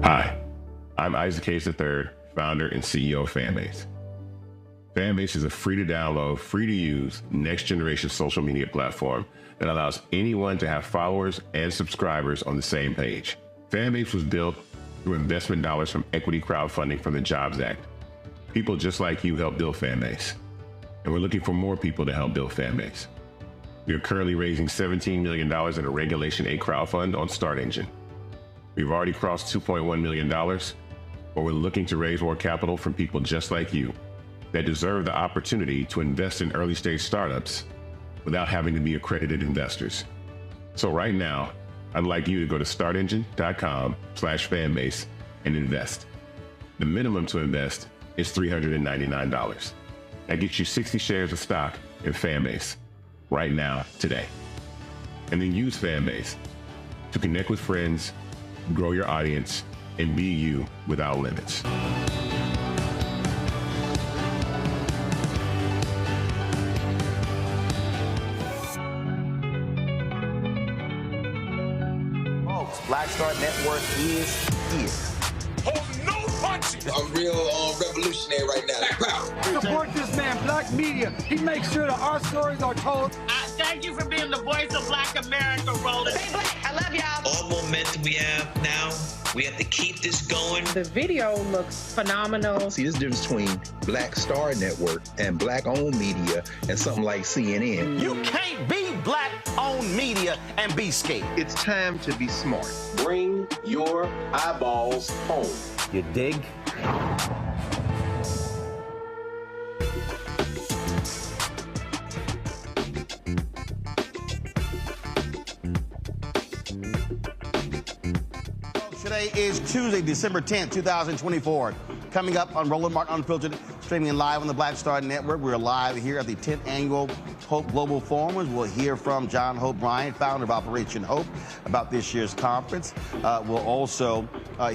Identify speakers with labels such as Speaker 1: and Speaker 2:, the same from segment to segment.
Speaker 1: Hi, I'm Isaac Hayes III, founder and CEO of Fanbase. Fanbase is a free-to-download, free-to-use, next-generation social media platform that allows anyone to have followers and subscribers on the same page. Fanbase was built through investment dollars from equity crowdfunding from the Jobs Act. People just like you helped build Fanbase, and we're looking for more people to help build Fanbase. We are currently raising $17 million in a Regulation A crowdfund on StartEngine. We've already crossed $2.1 million, but we're looking to raise more capital from people just like you that deserve the opportunity to invest in early-stage startups without having to be accredited investors. So right now, I'd like you to go to startengine.com/fanbase and invest. The minimum to invest is $399. That gets you 60 shares of stock in Fanbase right now, today. And then use Fanbase to connect with friends, grow your audience, and be you without limits.
Speaker 2: Black Star Network is here.
Speaker 3: Hold no punches!
Speaker 4: I'm real revolutionary right now.
Speaker 5: Support this man, Black Media. He makes sure that our stories are told.
Speaker 6: Thank you for being the voice of Black America, Roland.
Speaker 7: Stay black. I love y'all.
Speaker 8: All momentum we have now, we have to keep this going.
Speaker 9: The video looks phenomenal.
Speaker 10: See, this difference between Black Star Network and Black-owned media and something like CNN.
Speaker 2: You can't be Black-owned media and be scared.
Speaker 10: It's time to be smart.
Speaker 11: Bring your eyeballs home.
Speaker 2: You dig? Today is Tuesday, December 10th, 2024. Coming up on Roland Martin Unfiltered, streaming live on the Black Star Network. We're live here at the 10th Annual Hope Global Forum. We'll hear from John Hope Bryant, founder of Operation Hope, about this year's conference. We'll also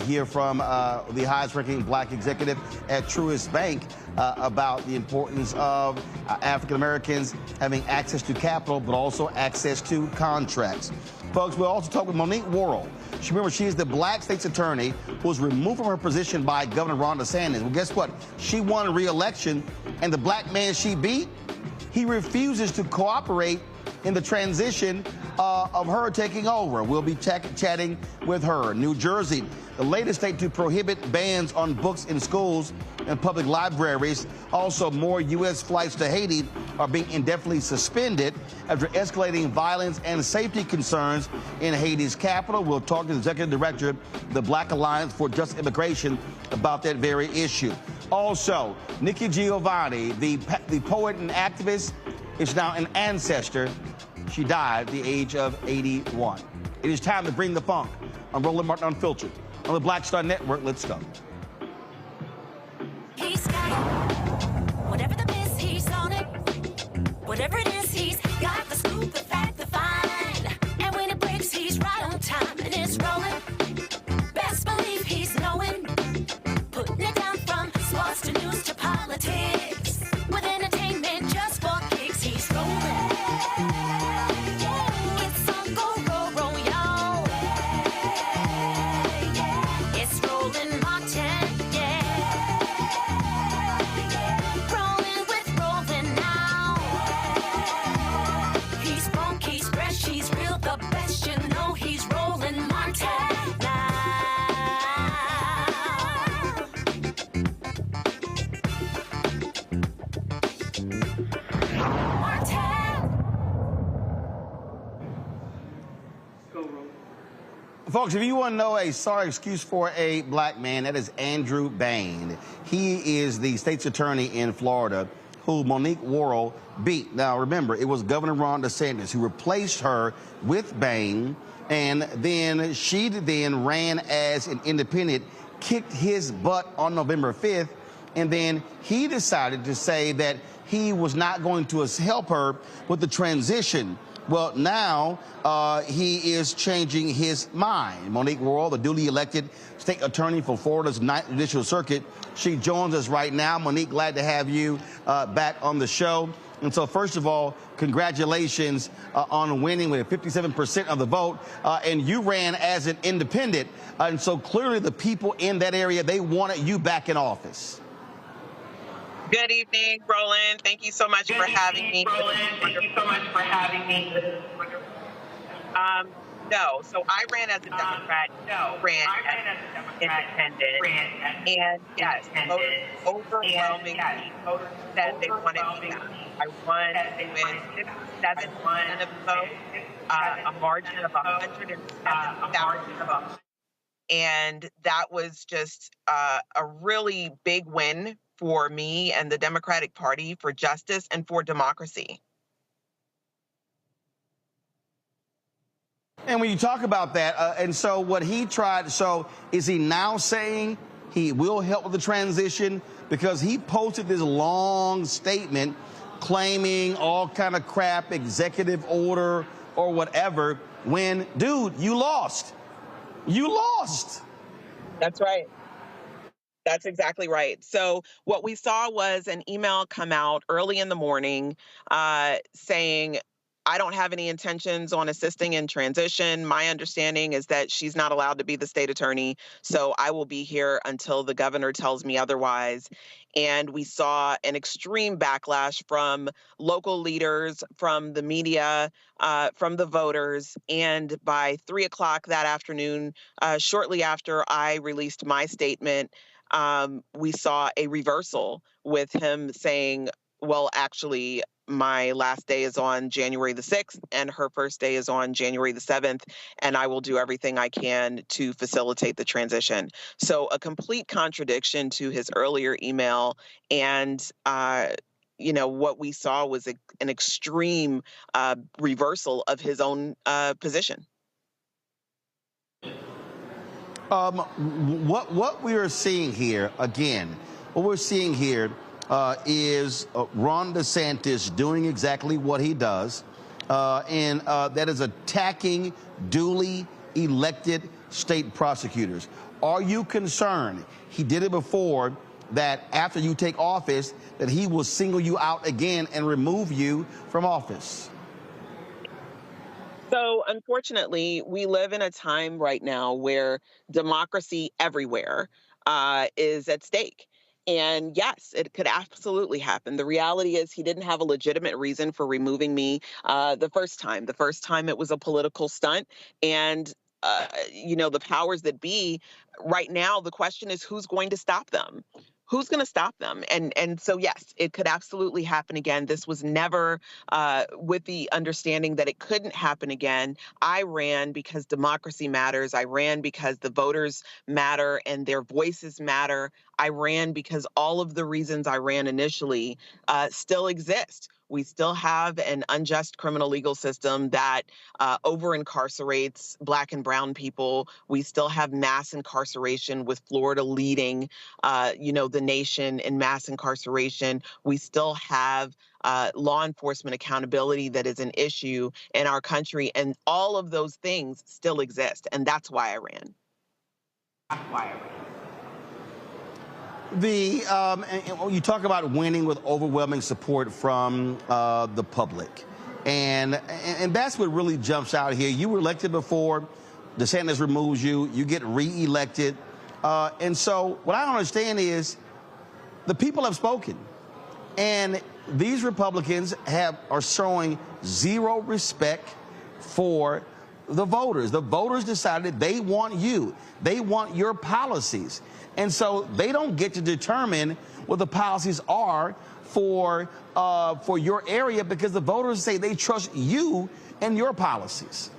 Speaker 2: hear from the highest-ranking Black executive at Truist Bank about the importance of African Americans having access to capital, but also access to contracts. Folks, we'll also talk with Monique Worrell. Remember, she is the Black state's attorney who was removed from her position by Governor Ron DeSantis. Well, guess what? She won re-election, and the Black man she beat, he refuses to cooperate in the transition of her taking over. We'll be chatting with her. New Jersey, the latest state to prohibit bans on books in schools and public libraries. Also, more U.S. flights to Haiti are being indefinitely suspended after escalating violence and safety concerns in Haiti's capital. We'll talk to the executive director of the Black Alliance for Just Immigration about that very issue. Also, Nikki Giovanni, the poet and activist, is now an ancestor. She died at the age of 81. It is time to bring the funk on Roland Martin Unfiltered. On the Black Star Network, let's go.
Speaker 12: He's got it. Whatever the miss, he's on it. Whatever it is, he's got the scoop, the fact, the find. And when it breaks, he's right on time and it's rolling. Best believe he's knowing. Putting it down from sports to news to politics. With entertainment just for kicks, he's rolling. It's on go, roll, roll, y'all. It's Roland Martin, rolling with Roland now. He's funk, he's fresh, he's real, the best, you know he's Roland Martin now.
Speaker 2: Folks, if you want to know a sorry excuse for a Black man, that is Andrew Bain. He is the state's attorney in Florida who Monique Worrell beat. Now, remember, it was Governor Ron DeSantis who replaced her with Bain, and then she then ran as an independent, kicked his butt on November 5th, and then he decided to say that he was not going to help her with the transition. Well, now he is changing his mind. Monique Worrell, the duly elected state attorney for Florida's 9th Judicial Circuit, she joins us right now. Monique, glad to have you back on the show. And so, first of all, congratulations on winning with 57% of the vote. And you ran as an independent. And so clearly the people in that area, they wanted you back in office.
Speaker 7: Good evening, Roland. Thank you so much for having me. No, so I ran as a Democrat. Ran as an independent. And yes, overwhelmingly said they wanted me back. I won with 67% of the vote, a margin of 107,000 votes. And that was just a really big win for me and the Democratic Party for justice and for democracy.
Speaker 2: And when you talk about that, and so what he tried, so is he now saying he will help with the transition? Because he posted this long statement claiming all kind of crap, executive order or whatever, when, dude, you lost. You lost.
Speaker 7: That's right. That's exactly right. So what we saw was an email come out early in the morning saying, I don't have any intentions on assisting in transition. My understanding is that she's not allowed to be the state attorney, so I will be here until the governor tells me otherwise. And we saw an extreme backlash from local leaders, from the media, from the voters. And by 3 o'clock that afternoon, shortly after I released my statement, we saw a reversal with him saying, well, actually, my last day is on January the 6th, and her first day is on January the 7th, and I will do everything I can to facilitate the transition. So a complete contradiction to his earlier email, and what we saw was an extreme reversal of his own position.
Speaker 2: What we are seeing here, again, what we're seeing here is Ron DeSantis doing exactly what he does, and that is attacking duly elected state prosecutors. Are you concerned, he did it before, that after you take office, that he will single you out again and remove you from office?
Speaker 7: So unfortunately, we live in a time right now where democracy everywhere is at stake. And yes, it could absolutely happen. The reality is he didn't have a legitimate reason for removing me the first time. The first time it was a political stunt. And, the powers that be right now, the question is who's going to stop them? Who's going to stop them? And so, yes, it could absolutely happen again. This was never with the understanding that it couldn't happen again. I ran because democracy matters. I ran because the voters matter and their voices matter. I ran because all of the reasons I ran initially still exist. We still have an unjust criminal legal system that over-incarcerates Black and brown people. We still have mass incarceration, with Florida leading, the nation in mass incarceration. We still have law enforcement accountability that is an issue in our country. And all of those things still exist. And that's why I ran.
Speaker 2: You talk about winning with overwhelming support from the public, and that's what really jumps out here. You were elected before, DeSantis removes you, you get re-elected, and so what I don't understand is the people have spoken, and these Republicans are showing zero respect for the voters. The voters decided they want you, they want your policies. And so they don't get to determine what the policies are for your area, because the voters say they trust you and your policies.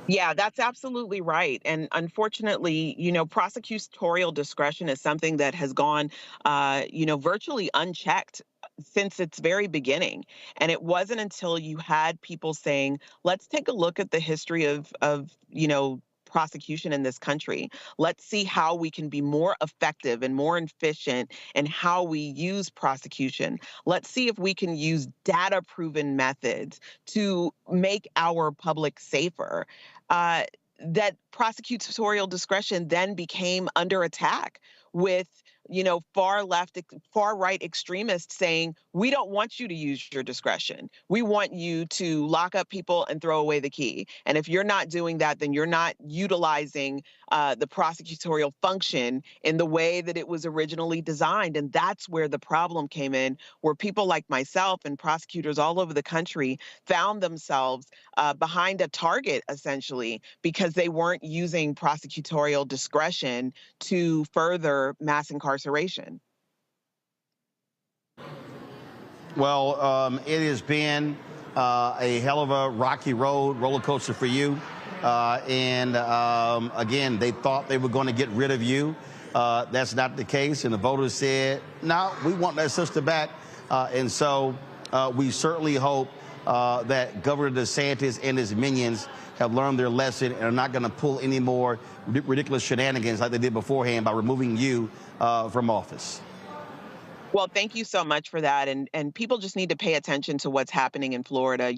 Speaker 7: Yeah, that's absolutely right. And unfortunately, prosecutorial discretion is something that has gone, virtually unchecked since its very beginning. And it wasn't until you had people saying, let's take a look at the history of prosecution in this country. Let's see how we can be more effective and more efficient in how we use prosecution. Let's see if we can use data-proven methods to make our public safer. That prosecutorial discretion then became under attack with, far right extremists saying, we don't want you to use your discretion. We want you to lock up people and throw away the key. And if you're not doing that, then you're not utilizing the prosecutorial function in the way that it was originally designed. And that's where the problem came in, where people like myself and prosecutors all over the country found themselves behind a target, essentially, because they weren't using prosecutorial discretion to further mass incarceration.
Speaker 2: Well, it has been a hell of a rocky roller coaster for you. Again, they thought they were going to get rid of you. That's not the case. And the voters said, no, we want that sister back. And so we certainly hope that Governor DeSantis and his minions have learned their lesson and are not going to pull any more ridiculous shenanigans like they did beforehand by removing you from office.
Speaker 7: Well, thank you so much for that. And people just need to pay attention to what's happening in Florida.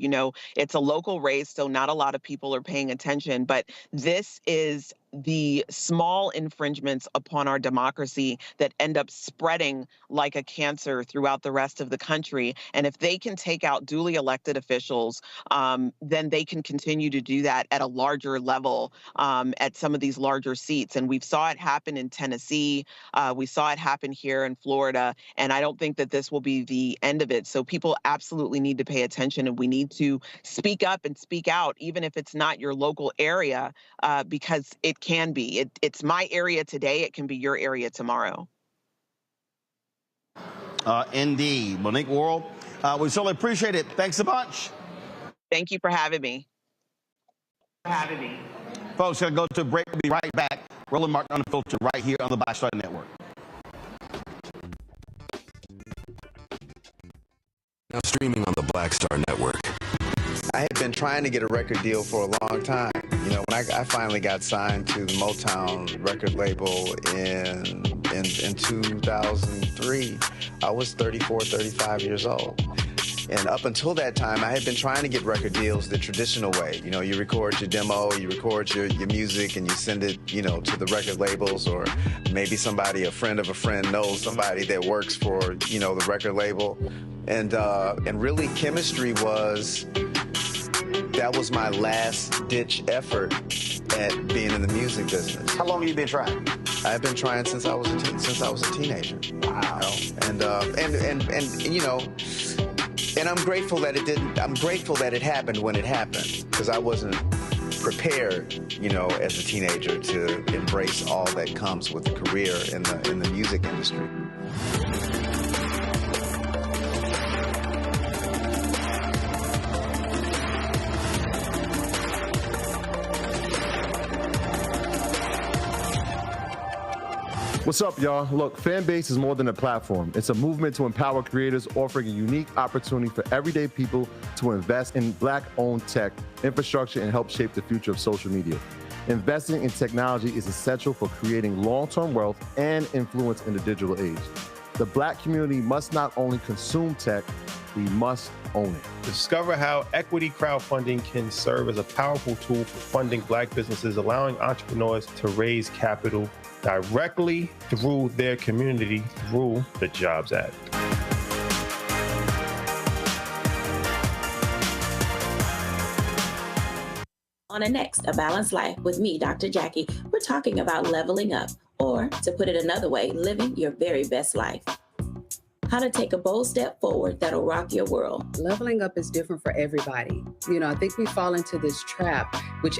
Speaker 7: It's a local race, so not a lot of people are paying attention. But this is the small infringements upon our democracy that end up spreading like a cancer throughout the rest of the country. And if they can take out duly elected officials, then they can continue to do that at a larger level at some of these larger seats. And we saw it happen in Tennessee. We saw it happen here in Florida. And I don't think that this will be the end of it. So people absolutely need to pay attention, and we need to speak up and speak out, even if it's not your local area, because it can be. It's my area today. It can be your area tomorrow.
Speaker 2: Indeed. Monique Worrell, we certainly appreciate it. Thanks a bunch.
Speaker 7: Thank you for having me.
Speaker 2: Folks, going to go to a break. We'll be right back. Roland Martin Unfiltered right here on the Black Star Network.
Speaker 13: Now streaming on the Black Star Network.
Speaker 14: I had been trying to get a record deal for a long time. When I finally got signed to the Motown record label in 2003, I was 34, 35 years old. And up until that time, I had been trying to get record deals the traditional way. You record your demo, you record your music, and you send it, to the record labels, or maybe a friend of a friend knows somebody that works for, the record label. And really, chemistry that was my last-ditch effort at being in the music business.
Speaker 2: How long have you been trying?
Speaker 14: I've been trying since I was a teenager. Wow. And I'm grateful that it didn't. I'm grateful that it happened when it happened, because I wasn't prepared, as a teenager to embrace all that comes with a career in the music industry.
Speaker 15: What's up, y'all? Look, Fanbase is more than a platform. It's a movement to empower creators, offering a unique opportunity for everyday people to invest in Black-owned tech, infrastructure, and help shape the future of social media. Investing in technology is essential for creating long-term wealth and influence in the digital age. The Black community must not only consume tech, we must own it.
Speaker 16: Discover how equity crowdfunding can serve as a powerful tool for funding Black businesses, allowing entrepreneurs to raise capital directly through their community through the Jobs Act.
Speaker 17: On the next A Balanced Life with me, Dr. Jackie, we're talking about leveling up, or to put it another way, living your very best life. How to take a bold step forward that'll rock your world.
Speaker 18: Leveling up is different for everybody. I think we fall into this trap, which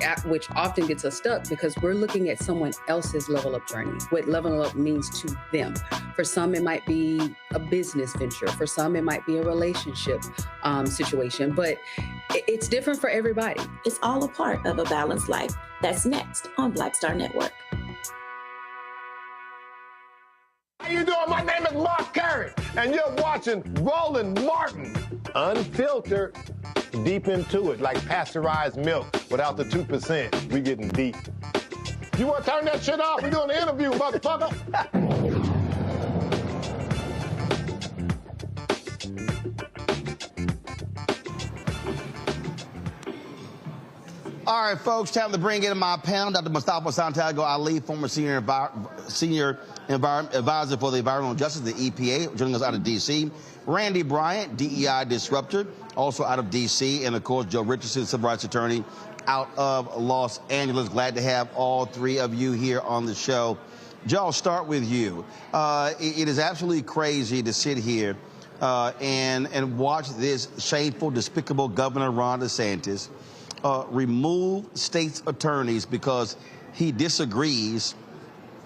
Speaker 18: often gets us stuck because we're looking at someone else's level up journey, what leveling up means to them. For some, it might be a business venture. For some, it might be a relationship situation, but it's different for everybody.
Speaker 17: It's all a part of A Balanced Life. That's next on Black Star Network.
Speaker 3: How you doing? My name is Mark Curry, and you're watching Roland Martin Unfiltered. Deep into it, like pasteurized milk without the 2%. We getting deep. You want to turn that shit off? We're doing an interview, motherfucker.
Speaker 2: All right, folks, time to bring in my panel. Dr. Mustafa Santiago Ali, former senior advisor for the Environmental Justice, the EPA, joining us out of D.C. Randy Bryant, DEI disruptor, also out of D.C. And, of course, Joe Richardson, civil rights attorney out of Los Angeles. Glad to have all three of you here on the show. Joe, I'll start with you. It is absolutely crazy to sit here and watch this shameful, despicable Governor Ron DeSantis remove state's attorneys because he disagrees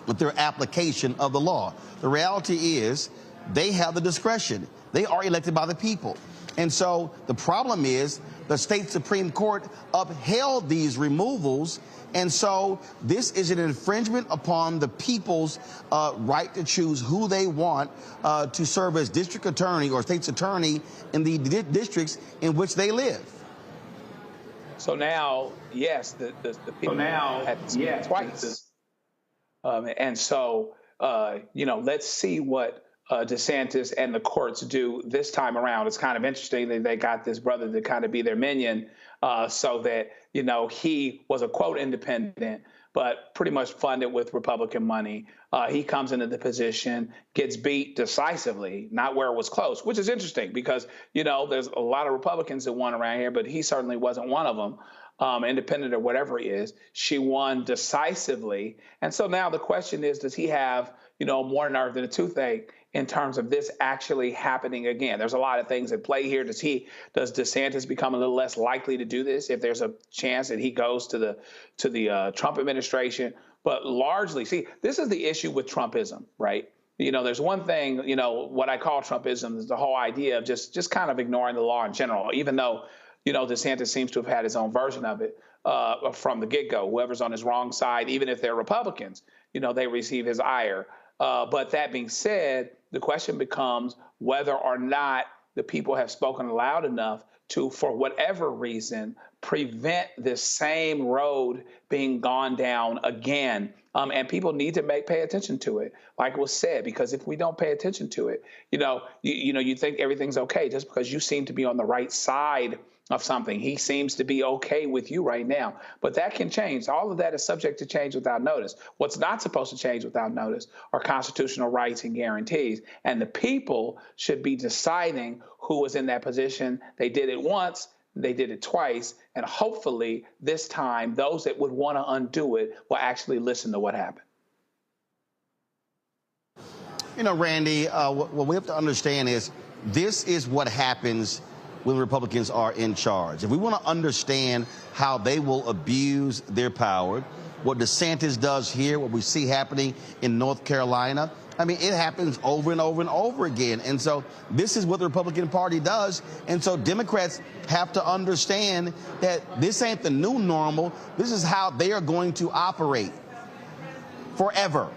Speaker 2: with their application of the law. The reality is they have the discretion. They are elected by the people. And so the problem is the state Supreme Court upheld these removals. And so this is an infringement upon the people's right to choose who they want to serve as district attorney or state's attorney in the districts in which they live.
Speaker 19: So now, yes, the people had to speak twice. And so, let's see what DeSantis and the courts do this time around. It's kind of interesting that they got this brother to kind of be their minion so that, he was a quote independent, but pretty much funded with Republican money. He comes into the position, gets beat decisively, not where it was close, which is interesting because, there's a lot of Republicans that won around here, but he certainly wasn't one of them. Independent or whatever he is, she won decisively. And so now the question is, does he have, more nerve than a toothache in terms of this actually happening again? There's a lot of things at play here. Does DeSantis become a little less likely to do this if there's a chance that he goes to the Trump administration? But largely, see, this is the issue with Trumpism, right? There's one thing, what I call Trumpism is the whole idea of just kind of ignoring the law in general, even though DeSantis seems to have had his own version of it from the get-go. Whoever's on his wrong side, even if they're Republicans, they receive his ire. But that being said, the question becomes whether or not the people have spoken loud enough to, for whatever reason, prevent this same road being gone down again. And people need to pay attention to it, like was said, because if we don't pay attention to it, you think everything's okay just because you seem to be on the right side of something. He seems to be okay with you right now, but that can change. All of that is subject to change without notice. What's not supposed to change without notice are constitutional rights and guarantees, and the people should be deciding who is in that position. They did it once, they did it twice, and hopefully this time those that would want to undo it will actually listen to what happened.
Speaker 2: Randy, what we have to understand is this is what happens when Republicans are in charge. If we want to understand how they will abuse their power, what DeSantis does here, what we see happening in North Carolina, it happens over and over and over again. And so this is what the Republican Party does. And so Democrats have to understand that this ain't the new normal. This is how they are going to operate forever.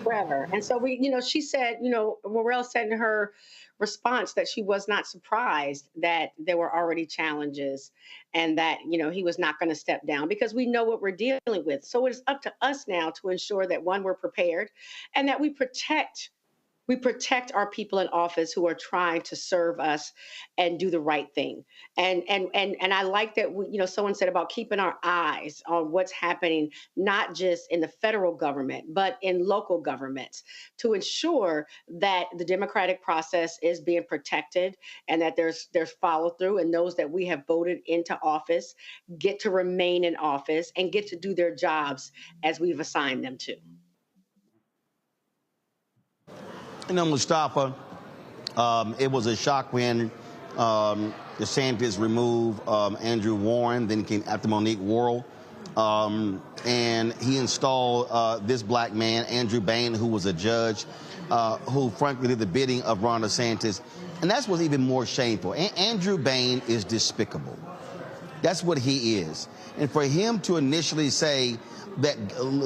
Speaker 9: Forever. And so she said, Worrell said in her response that she was not surprised that there were already challenges and that, he was not going to step down because we know what we're dealing with. So it's up to us now to ensure that, one, we're prepared and that we protect our people in office who are trying to serve us and do the right thing. And I like that, someone said about keeping our eyes on what's happening, not just in the federal government, but in local governments to ensure that the democratic process is being protected and that there's follow through and those that we have voted into office get to remain in office and get to do their jobs as we've assigned them to.
Speaker 2: Mustafa, it was a shock when DeSantis removed Andrew Warren, then came after Monique Worrell, and he installed this black man, Andrew Bain, who was a judge, who frankly did the bidding of Ron DeSantis. And that's what's even more shameful. Andrew Bain is despicable. That's what he is. And for him to initially say that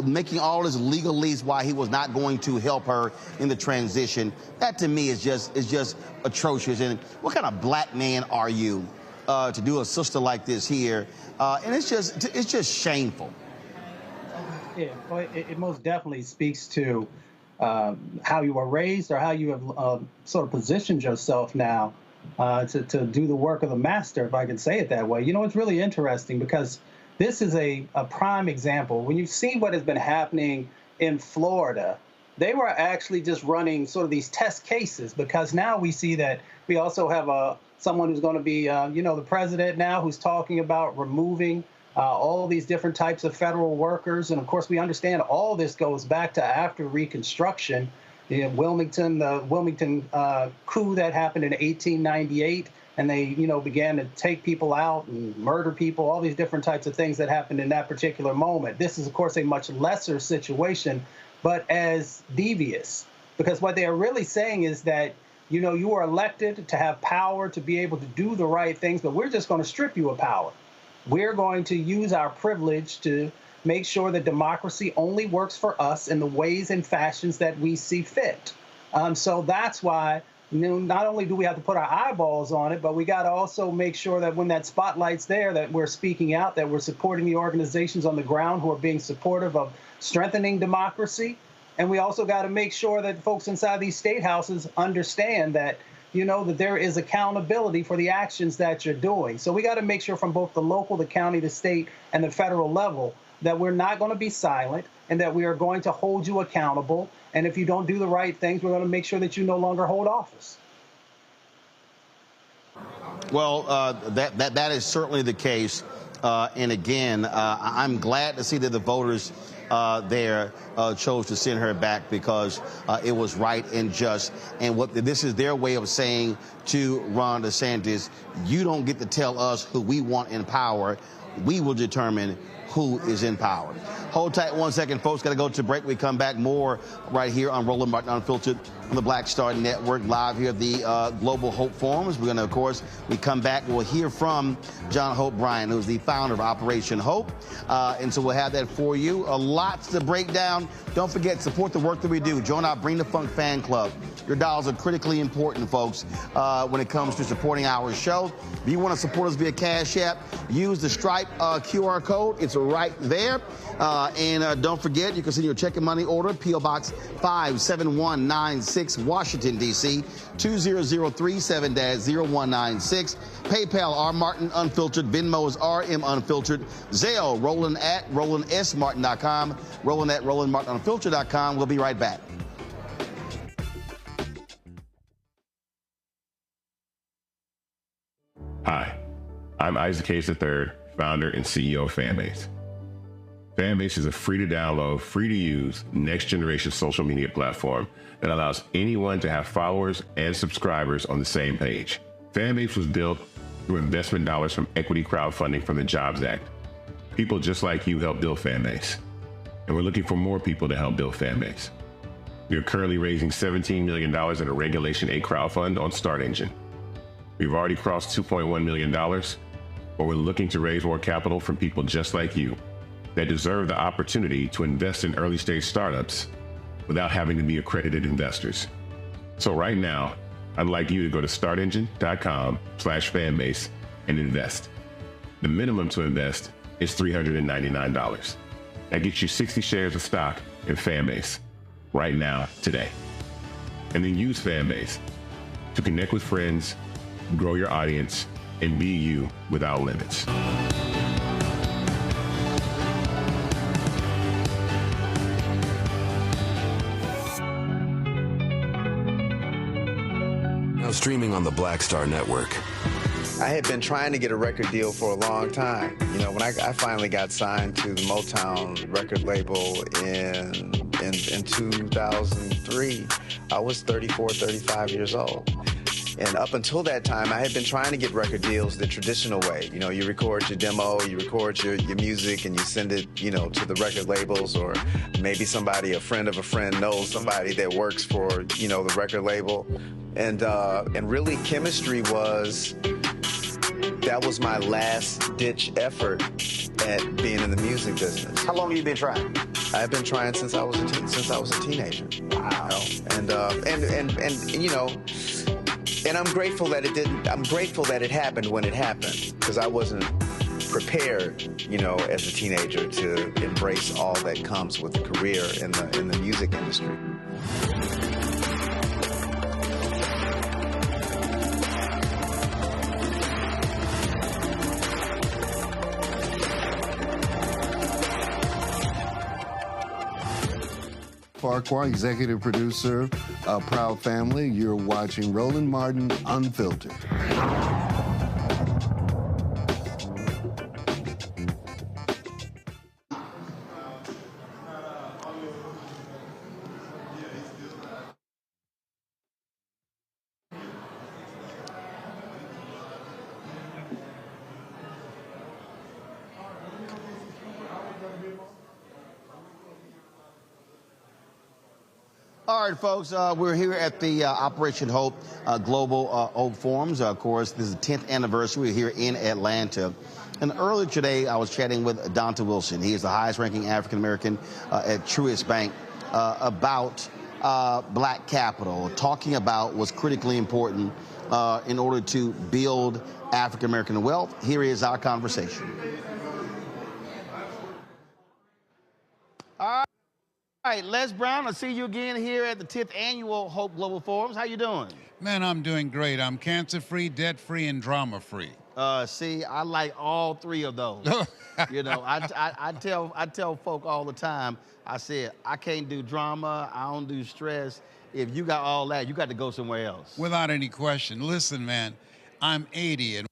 Speaker 2: making all his legalese why he was not going to help her in the transition, that to me is just atrocious. And what kind of black man are you to do a sister like this here? And it's just shameful.
Speaker 20: Yeah, well, it most definitely speaks to how you were raised or how you have sort of positioned yourself now to do the work of the master, if I can say it that way. It's really interesting because this is a prime example. When you see what has been happening in Florida they were actually just running sort of these test cases, because now we see that we also have someone who's going to be, the president now, who's talking about removing all these different types of federal workers. And of course, we understand all this goes back to after Reconstruction, the Wilmington coup that happened in 1898. And they, began to take people out and murder people, all these different types of things that happened in that particular moment. This is, of course, a much lesser situation, but as devious, because what they are really saying is that, you are elected to have power to be able to do the right things, but we're just going to strip you of power. We're going to use our privilege to make sure that democracy only works for us in the ways and fashions that we see fit. So that's why, not only do we have to put our eyeballs on it, but we got to also make sure that when that spotlight's there, that we're speaking out, that we're supporting the organizations on the ground who are being supportive of strengthening democracy. And we also got to make sure that folks inside these state houses understand that, that there is accountability for the actions that you're doing. So we got to make sure from both the local, the county, the state, and the federal level that we're not going to be silent and that we are going to hold you accountable. And if you don't do the right things, we're going to make sure that you no longer hold office.
Speaker 2: Well, that is certainly the case. And again, I'm glad to see that the voters there chose to send her back, because it was right and just. And this is their way of saying to Ron DeSantis, you don't get to tell us who we want in power. We will determine who is in power. Hold tight 1 second, folks. Got to go to break. We come back more right here on Roland Martin Unfiltered on the Black Star Network, live here at the Global Hope Forums. We're going to, of course, we come back. We'll hear from John Hope Bryan, who's the founder of Operation Hope. And so we'll have that for you. Lots to break down. Don't forget, support the work that we do. Join our Bring the Funk fan club. Your dollars are critically important, folks, when it comes to supporting our show. If you want to support us via Cash App, use the Stripe QR code. It's right there. And don't forget, you can send your check and money order, P.O. Box 57196, Washington, D.C., 20037-0196. PayPal, R. Martin Unfiltered. Venmo is RM Unfiltered. Zelle, Roland at RolandSMartin.com. Roland at RolandMartinUnfiltered.com. We'll be right back.
Speaker 1: Hi, I'm Isaac Hayes III, founder and CEO of Fanbase. Fanbase is a free-to-download, free-to-use, next-generation social media platform that allows anyone to have followers and subscribers on the same page. Fanbase was built through investment dollars from equity crowdfunding from the Jobs Act. People just like you helped build Fanbase, and we're looking for more people to help build Fanbase. We are currently raising $17 million in a Regulation A crowdfund on StartEngine. We've already crossed $2.1 million, but we're looking to raise more capital from people just like you that deserve the opportunity to invest in early-stage startups without having to be accredited investors. So right now, I'd like you to go to startengine.com/fanbase and invest. The minimum to invest is $399. That gets you 60 shares of stock in Fanbase right now, today. And then use Fanbase to connect with friends, grow your audience, and be you without limits.
Speaker 13: Now streaming on the Black Star Network.
Speaker 14: I had been trying to get a record deal for a long time. When I finally got signed to the Motown record label in 2003, I was 34, 35 years old. And up until that time, I had been trying to get record deals the traditional way. You record your demo, you record your music, and you send it, to the record labels, or maybe a friend of a friend knows somebody that works for, the record label. And really, chemistry that was my last-ditch effort at being in the music business.
Speaker 2: How long have you been trying?
Speaker 14: I've been trying since I was a teenager. Wow. And I'm grateful that it didn't. I'm grateful that it happened when it happened, because I wasn't prepared, as a teenager to embrace all that comes with a career in the music industry.
Speaker 2: For
Speaker 21: Farquhar, executive producer of Proud Family. You're watching Roland Martin Unfiltered.
Speaker 2: All right, folks, we're here at the Operation Hope Global Hope Forums. Of course, this is the 10th anniversary. We're here in Atlanta. And earlier today, I was chatting with Donta Wilson. He is the highest-ranking African-American at Truist Bank about black capital, talking about what's critically important in order to build African-American wealth. Here is our conversation. All right, Les Brown, I see you again here at the 10th Annual Hope Global Forums. How you doing?
Speaker 22: Man, I'm doing great. I'm cancer-free, debt-free, and drama-free.
Speaker 2: See, I like all three of those. You know, I tell folk all the time, I said, I can't do drama, I don't do stress. If you got all that, you got to go somewhere else.
Speaker 22: Without any question. Listen, man, I'm 80 and...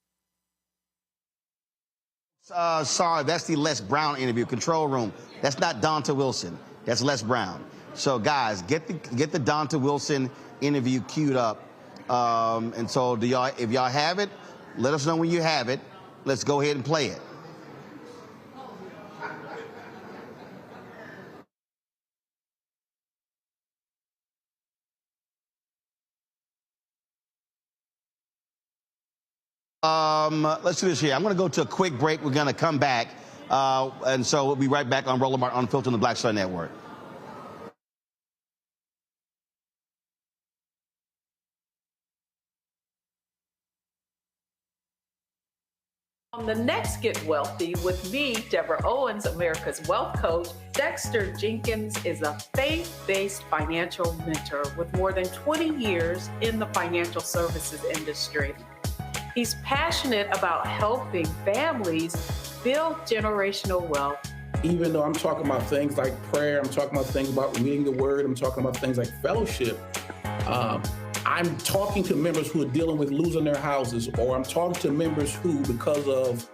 Speaker 2: Sorry, that's the Les Brown interview, control room. That's not Donta Wilson. That's Les Brown. So, guys, get the Donta Wilson interview queued up. And so, if y'all have it, let us know when you have it. Let's go ahead and play it. Let's do this here. I'm going to go to a quick break. We're going to come back. And so we'll be right back on Roland Martin Unfiltered on the Black Star Network.
Speaker 23: On the next Get Wealthy with me, Deborah Owens, America's Wealth Coach, Dexter Jenkins is a faith-based financial mentor with more than 20 years in the financial services industry. He's passionate about helping families build generational wealth.
Speaker 24: Even though I'm talking about things like prayer, I'm talking about things about reading the word, I'm talking about things like fellowship, I'm talking to members who are dealing with losing their houses, or I'm talking to members who, because of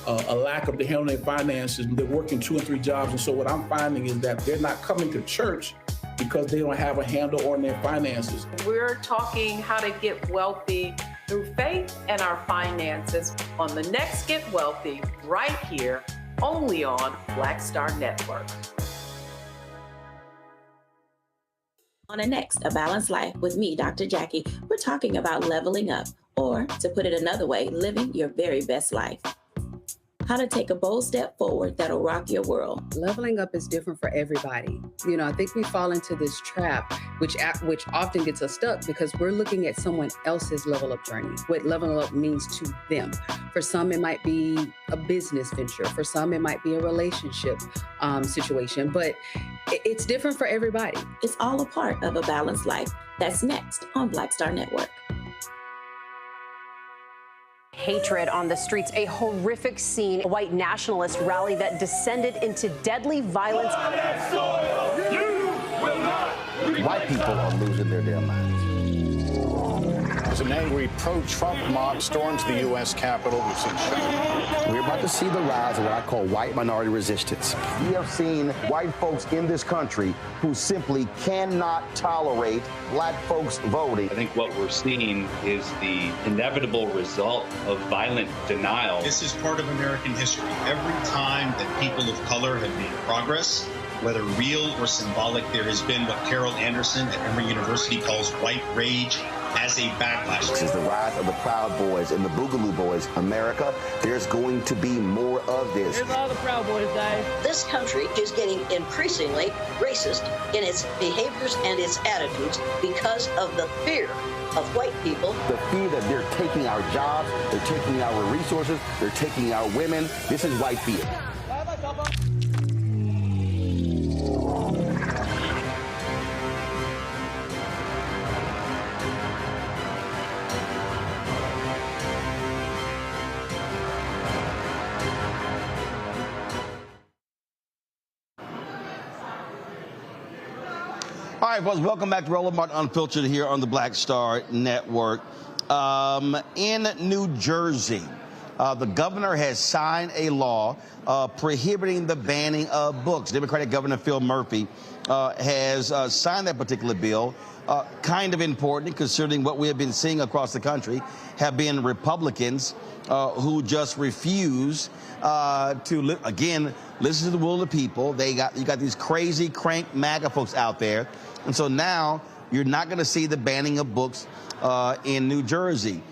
Speaker 24: a lack of the handling their finances, they're working 2 and 3 jobs. And so what I'm finding is that they're not coming to church because they don't have a handle on their finances.
Speaker 23: We're talking how to get wealthy through faith and our finances on the next Get Wealthy, right here, only on Black Star Network.
Speaker 17: On the next A Balanced Life with me, Dr. Jackie, we're talking about leveling up, or to put it another way, living your very best life. How to take a bold step forward that'll rock your world.
Speaker 18: Leveling up is different for everybody. You know, I think we fall into this trap, which often gets us stuck because we're looking at someone else's level up journey, what leveling up means to them. For some, it might be a business venture. For some, it might be a relationship situation, but it's different for everybody.
Speaker 17: It's all a part of A Balanced Life. That's next on Black Star Network.
Speaker 25: Hatred on the streets, a horrific scene, a white nationalist rally that descended into deadly violence.
Speaker 26: White people are losing their damn minds. As an angry pro-Trump mob storms the U.S. Capitol, we're about to see the rise of what I call white minority resistance.
Speaker 11: We have seen white folks in this country who simply cannot tolerate black folks voting.
Speaker 27: I think what we're seeing is the inevitable result of violent denial.
Speaker 28: This is part of American history. Every time that people of color have made progress, whether real or symbolic, there has been what Carol Anderson at Emory University calls white rage as a backlash.
Speaker 11: This is the rise of the Proud Boys and the Boogaloo Boys. America, there's going to be more of this.
Speaker 29: Here's all the Proud Boys, guys.
Speaker 30: This country is getting increasingly racist in its behaviors and its attitudes because of the fear of white people.
Speaker 11: The fear that they're taking our jobs, they're taking our resources, they're taking our women. This is white fear.
Speaker 2: right, folks, welcome back to Roland Martin Unfiltered here on the Black Star Network. In New Jersey, the governor has signed a law prohibiting the banning of books. Democratic Governor Phil Murphy has signed that particular bill. Kind of important, considering what we have been seeing across the country have been Republicans who just refuse to, again, listen to the will of the people. You got these crazy crank MAGA folks out there. And so now you're not going to see the banning of books in New Jersey.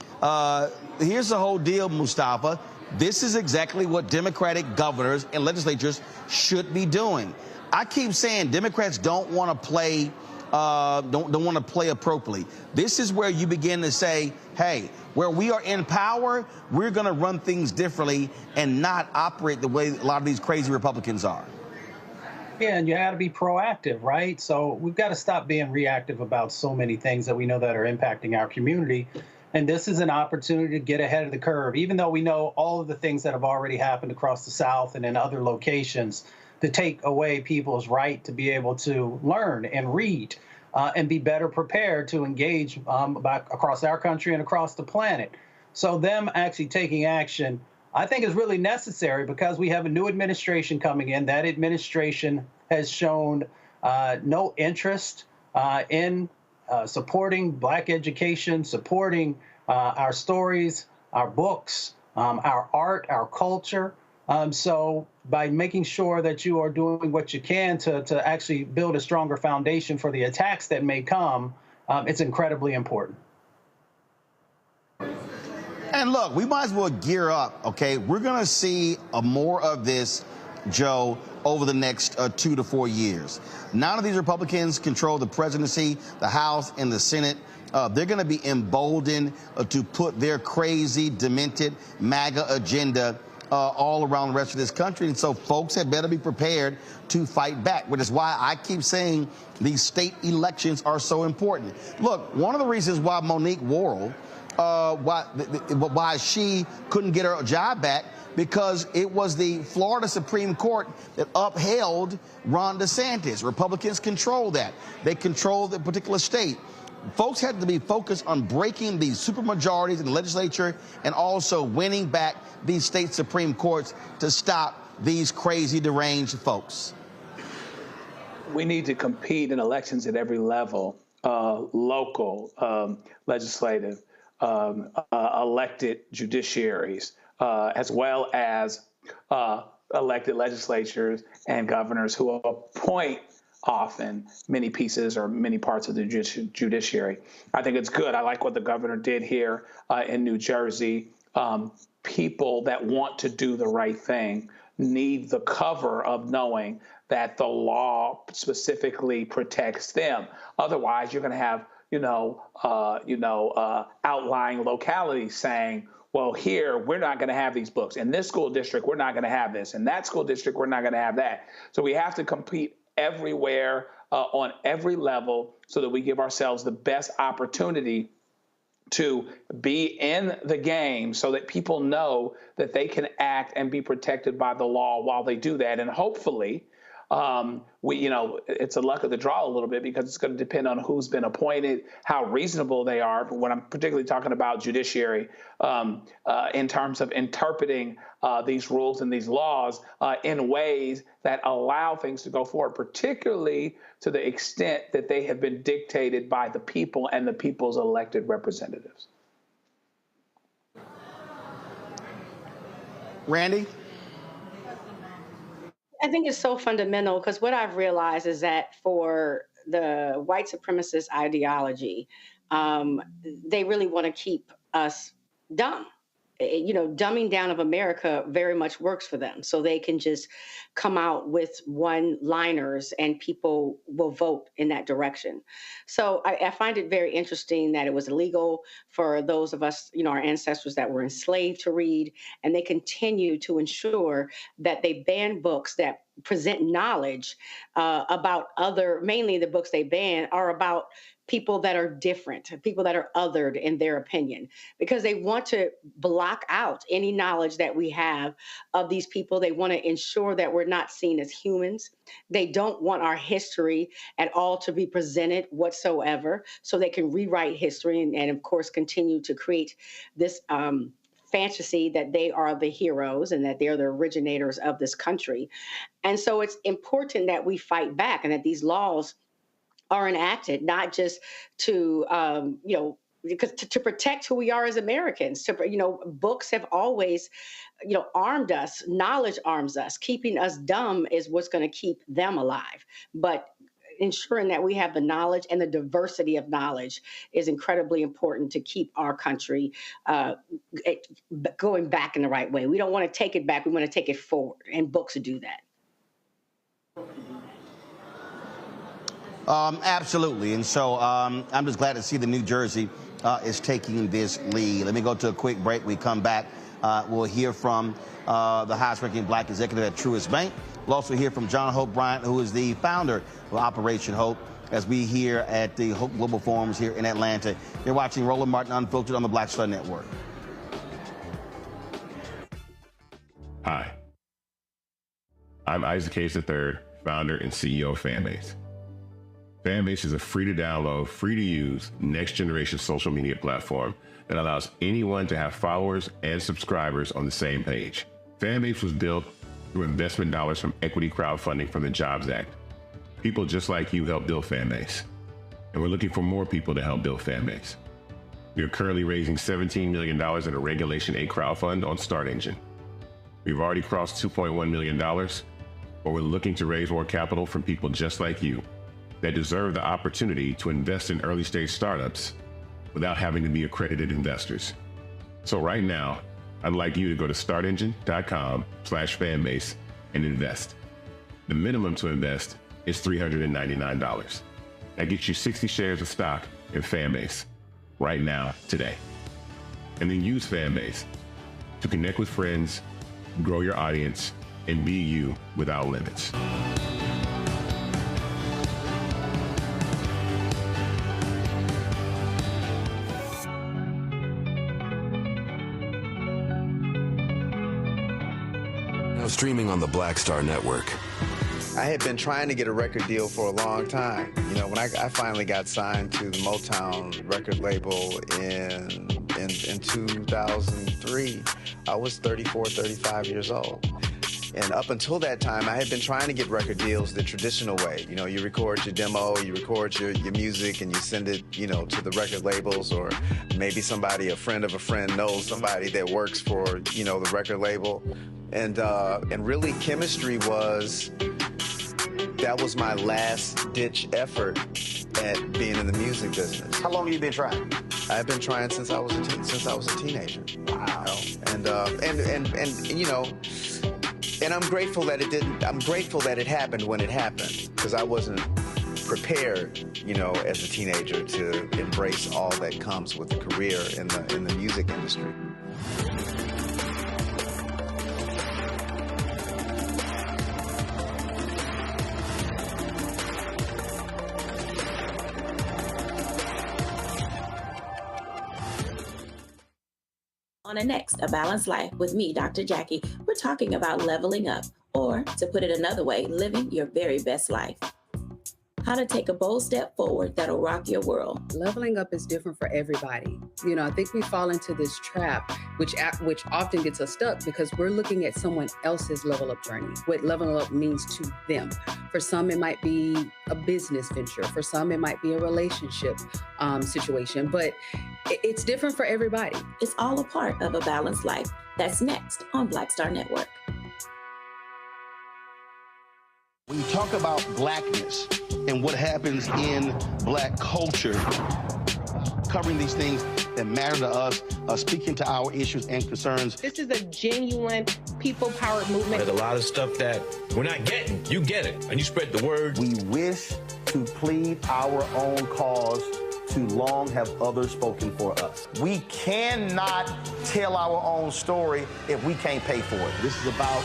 Speaker 2: Here's the whole deal, Mustafa. This is exactly what Democratic governors and legislatures should be doing. I keep saying Democrats don't want to play don't want to play appropriately. This is where you begin to say, hey, where we are in power, we're going to run things differently and not operate the way a lot of these crazy Republicans are.
Speaker 20: Yeah, and you got to be proactive, right? So we've got to stop being reactive about so many things that we know that are impacting our community. And this is an opportunity to get ahead of the curve, even though we know all of the things that have already happened across the South and in other locations, to take away people's right to be able to learn and read and be better prepared to engage across our country and across the planet. So them actually taking action, I think, is really necessary because we have a new administration coming in. That administration has shown no interest in supporting Black education, supporting our stories, our books, our art, our culture. So by making sure that you are doing what you can to actually build a stronger foundation for the attacks that may come, it's incredibly important.
Speaker 2: And look, we might as well gear up, okay? We're going to see more of this, Joe, over the next 2 to 4 years. None of these Republicans control the presidency, the House, and the Senate. They're going to be emboldened to put their crazy, demented MAGA agenda all around the rest of this country. And so folks had better be prepared to fight back, which is why I keep saying these state elections are so important. Look, one of the reasons why Monique Worrell, why she couldn't get her job back, because it was the Florida Supreme Court that upheld Ron DeSantis. Republicans control that. They control the particular state. Folks had to be focused on breaking these supermajorities in the legislature and also winning back these state Supreme Courts to stop these crazy, deranged folks.
Speaker 19: We need to compete in elections at every level, local, legislative, elected judiciaries, as well as elected legislatures and governors who appoint often many pieces or many parts of the judiciary. I think it's good. I like what the governor did here in New Jersey. People that want to do the right thing need the cover of knowing that the law specifically protects them. Otherwise, you're going to have, outlying localities saying, well, here, we're not going to have these books. In this school district, we're not going to have this. In that school district, we're not going to have that. So we have to compete everywhere, on every level, so that we give ourselves the best opportunity to be in the game so that people know that they can act and be protected by the law while they do that. And hopefully, it's a luck of the draw a little bit because it's going to depend on who's been appointed, how reasonable they are. But when I'm particularly talking about judiciary, in terms of interpreting these rules and these laws in ways that allow things to go forward, particularly to the extent that they have been dictated by the people and the people's elected representatives.
Speaker 2: Randy?
Speaker 9: I think it's so fundamental because what I've realized is that for the white supremacist ideology, they really want to keep us dumb. Dumbing down of America very much works for them. So they can just come out with one-liners and people will vote in that direction. So I find it very interesting that it was illegal for those of us, our ancestors that were enslaved to read, and they continue to ensure that they ban books that present knowledge about mainly the books they ban are about people that are different, people that are othered in their opinion, because they want to block out any knowledge that we have of these people. They want to ensure that we're not seen as humans. They don't want our history at all to be presented whatsoever, so they can rewrite history and of course, continue to create this fantasy that they are the heroes and that they're the originators of this country. And so it's important that we fight back and that these laws are enacted, not just to, because to protect who we are as Americans. Books have always, armed us. Knowledge arms us. Keeping us dumb is what's going to keep them alive. But ensuring that we have the knowledge and the diversity of knowledge is incredibly important to keep our country going back in the right way. We don't want to take it back. We want to take it forward, and books do that.
Speaker 2: Absolutely. And so I'm just glad to see that New Jersey is taking this lead. Let me go to a quick break. We come back. We'll hear from the highest-ranking black executive at Truist Bank. We'll also hear from John Hope Bryant, who is the founder of Operation Hope, as we here at the Hope Global Forums here in Atlanta. You're watching Roland Martin Unfiltered on the Black Star Network.
Speaker 1: Hi. I'm Isaac Hayes III, founder and CEO of Fanbase. Fanbase is a free-to-download, free-to-use, next-generation social media platform that allows anyone to have followers and subscribers on the same page. Fanbase was built through investment dollars from equity crowdfunding from the Jobs Act. People just like you helped build Fanbase, and we're looking for more people to help build Fanbase. We are currently raising $17 million in a Regulation A crowdfund on StartEngine. We've already crossed $2.1 million, but we're looking to raise more capital from people just like you that deserve the opportunity to invest in early-stage startups without having to be accredited investors. So right now, I'd like you to go to startengine.com/fanbase and invest. The minimum to invest is $399. That gets you 60 shares of stock in Fanbase right now, today. And then use Fanbase to connect with friends, grow your audience, and be you without limits.
Speaker 13: Now streaming on the Black Star Network.
Speaker 14: I had been trying to get a record deal for a long time. When I finally got signed to the Motown record label in 2003, I was 34, 35 years old. And up until that time, I had been trying to get record deals the traditional way. You record your demo, you record your music, and you send it, to the record labels, or maybe a friend of a friend knows somebody that works for, the record label. And really, chemistry that was my last-ditch effort at being in the music business.
Speaker 2: How long have you been trying?
Speaker 14: I've been trying since I was a teenager. Wow. And I'm grateful that it didn't. I'm grateful that it happened when it happened, because I wasn't prepared, as a teenager to embrace all that comes with a career in the music industry.
Speaker 17: On the next A Balanced Life with me, Dr. Jackie, we're talking about leveling up, or to put it another way, living your very best life. How to take a bold step forward that'll rock your world.
Speaker 18: Leveling up is different for everybody. I think we fall into this trap, which often gets us stuck because we're looking at someone else's level up journey, what leveling up means to them. For some, it might be a business venture. For some, it might be a relationship situation, but it's different for everybody.
Speaker 17: It's all a part of A Balanced Life. That's next on Black Star Network.
Speaker 2: When you talk about blackness and what happens in black culture, covering these things that matter to us, speaking to our issues and concerns.
Speaker 4: This is a genuine people-powered movement.
Speaker 5: There's a lot of stuff that we're not getting. You get it, and you spread the word.
Speaker 11: We wish to plead our own cause. Too long have others spoken for us. We cannot tell our own story if we can't pay for it.
Speaker 2: This is about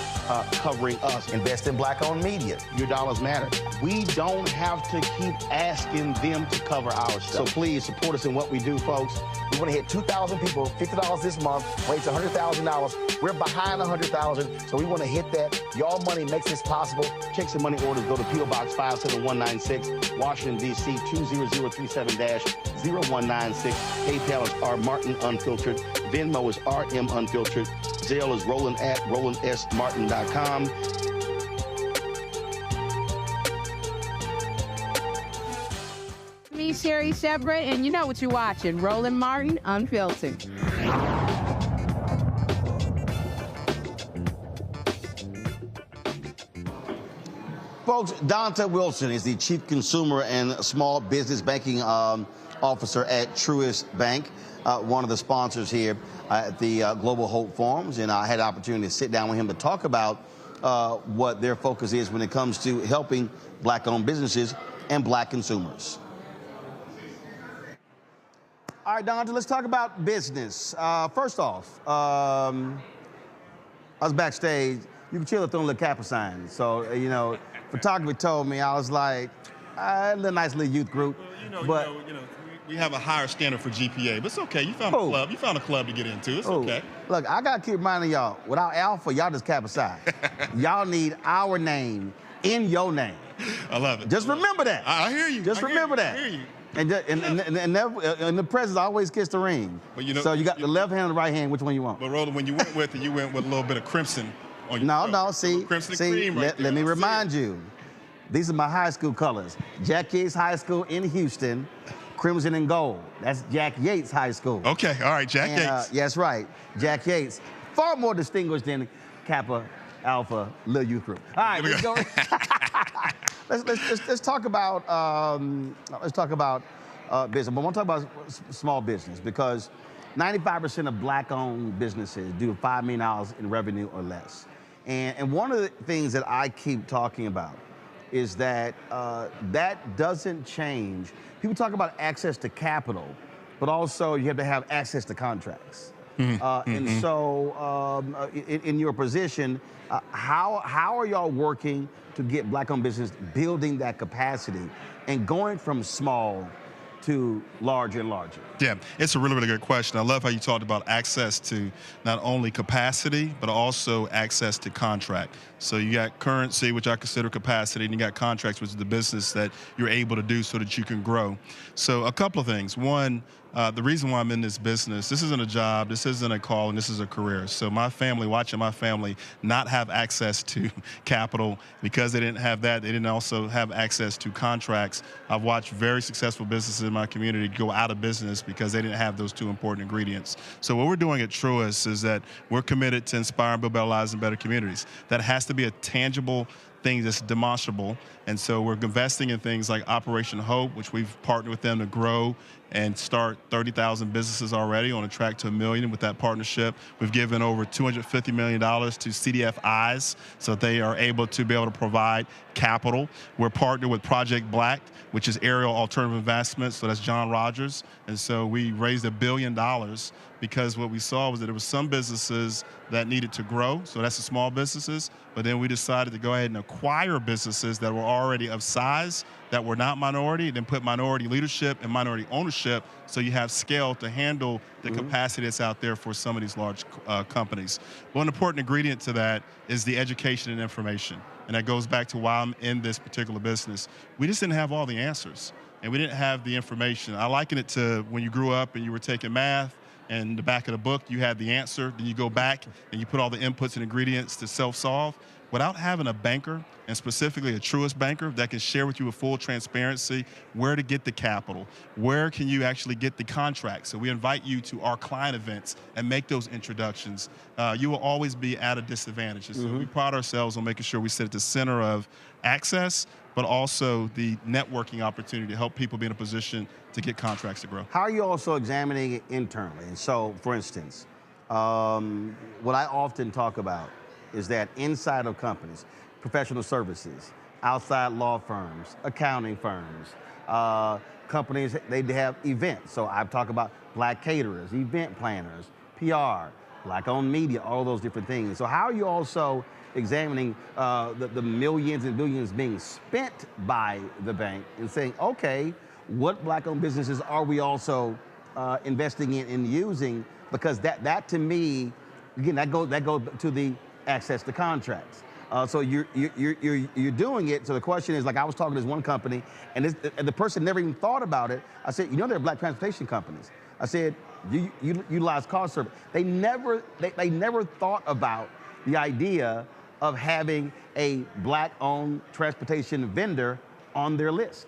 Speaker 2: covering us.
Speaker 11: Invest in black-owned media.
Speaker 2: Your dollars matter. We don't have to keep asking them to cover our stuff. So please support us in what we do, folks.
Speaker 11: We want to hit 2,000 people, $50 this month, raise $100,000. We're behind 100,000, so we want to hit that. Your money makes this possible.
Speaker 2: Checks and money orders go to P.O. Box 57196, Washington, D.C. 20037-0196. PayPal is R Martin Unfiltered. Venmo is RM Unfiltered. Zelle is Roland at RolandSMartin.com.
Speaker 3: Me, Sherry Shepard, and you know what you're watching, Roland Martin Unfiltered.
Speaker 2: Folks, Donta Wilson is the Chief Consumer and Small Business Banking Officer at Truist Bank, one of the sponsors here at the Global Hope Forums, and I had the opportunity to sit down with him to talk about what their focus is when it comes to helping black-owned businesses and black consumers. All right, Donta, let's talk about business. First off, I was backstage. You can chill at the little Kappa sign. So, you know, photographer told me, I was like, a little nice little youth group.
Speaker 6: Well, we have a higher standard for GPA, but it's okay. You found a club. You found a club to get into. It's okay.
Speaker 2: Look, I got to keep reminding y'all, without Alpha, y'all just Kappa Psi. Y'all need our name in your name.
Speaker 6: I love it.
Speaker 2: Just remember that.
Speaker 6: I hear you.
Speaker 2: Just remember that.
Speaker 6: I hear you.
Speaker 2: And the presidents always kiss the ring.
Speaker 6: But you know,
Speaker 2: so you got the left hand and the right hand. Which one you want?
Speaker 6: But Roland, when you went with it, you went with a little bit of crimson on your
Speaker 2: No, see,
Speaker 6: cream right
Speaker 2: let me remind you. These are my high school colors. Jack Yates High School in Houston, crimson and gold. That's Jack Yates High School.
Speaker 6: Okay, all right, Jack Yates.
Speaker 2: Yes, right. Jack Yates. Far more distinguished than Kappa Alpha Little Youth Group. All right, let's go. let's talk about business. But I want to talk about small business because 95% of black-owned businesses do $5 million in revenue or less. And one of the things that I keep talking about is that that doesn't change. People talk about access to capital, but also you have to have access to contracts. And so in your position, how are y'all working to get black-owned business building that capacity and going from small to larger and larger?
Speaker 6: Yeah, it's a really, really good question. I love how you talked about access to not only capacity, but also access to contract. So you got currency, which I consider capacity, and you got contracts, which is the business that you're able to do so that you can grow. So a couple of things. One, the reason why I'm in this business, this isn't a job, this isn't a call, and this is a career. So my family, watching my family not have access to capital, because they didn't have that, they didn't also have access to contracts. I've watched very successful businesses in my community go out of business because they didn't have those two important ingredients. So what we're doing at Truist is that we're committed to inspire and build better lives and better communities. That has to be a tangible thing that's demonstrable. And so we're investing in things like Operation Hope, which we've partnered with them to grow and start 30,000 businesses already, on a track to 1 million with that partnership. We've given over $250 million to CDFIs so that they are able to provide capital. We're partnered with Project Black, which is Aerial Alternative Investments, so that's John Rogers. And so we raised $1 billion because what we saw was that there were some businesses that needed to grow, so that's the small businesses, but then we decided to go ahead and acquire businesses that were already of size, that were not minority, then put minority leadership and minority ownership so you have scale to handle the capacity that's out there for some of these large companies. One important ingredient to that is the education and information, and that goes back to why I'm in this particular business. We just didn't have all the answers, and we didn't have the information. I liken it to when you grew up and you were taking math, and in the back of the book, you had the answer, then you go back and you put all the inputs and ingredients to self-solve. Without having a banker, and specifically a Truist banker, that can share with you with full transparency where to get the capital, where can you actually get the contracts. So we invite you to our client events and make those introductions. You will always be at a disadvantage. And so we pride ourselves on making sure we sit at the center of access, but also the networking opportunity to help people be in a position to get contracts to grow.
Speaker 2: How are you also examining it internally? And so, for instance, what I often talk about is that inside of companies, professional services, outside law firms, accounting firms, companies, they have events. So I've talked about black caterers, event planners, PR, black-owned media, all those different things. So how are you also examining the millions and billions being spent by the bank and saying, okay, what black-owned businesses are we also investing in and using? Because that to me, again, that goes to the access to contracts. So you're doing it. So the question is, like, I was talking to this one company, and the person never even thought about it. I said, you know, there are black transportation companies. I said, you utilize car service. They never thought about the idea of having a black-owned transportation vendor on their list.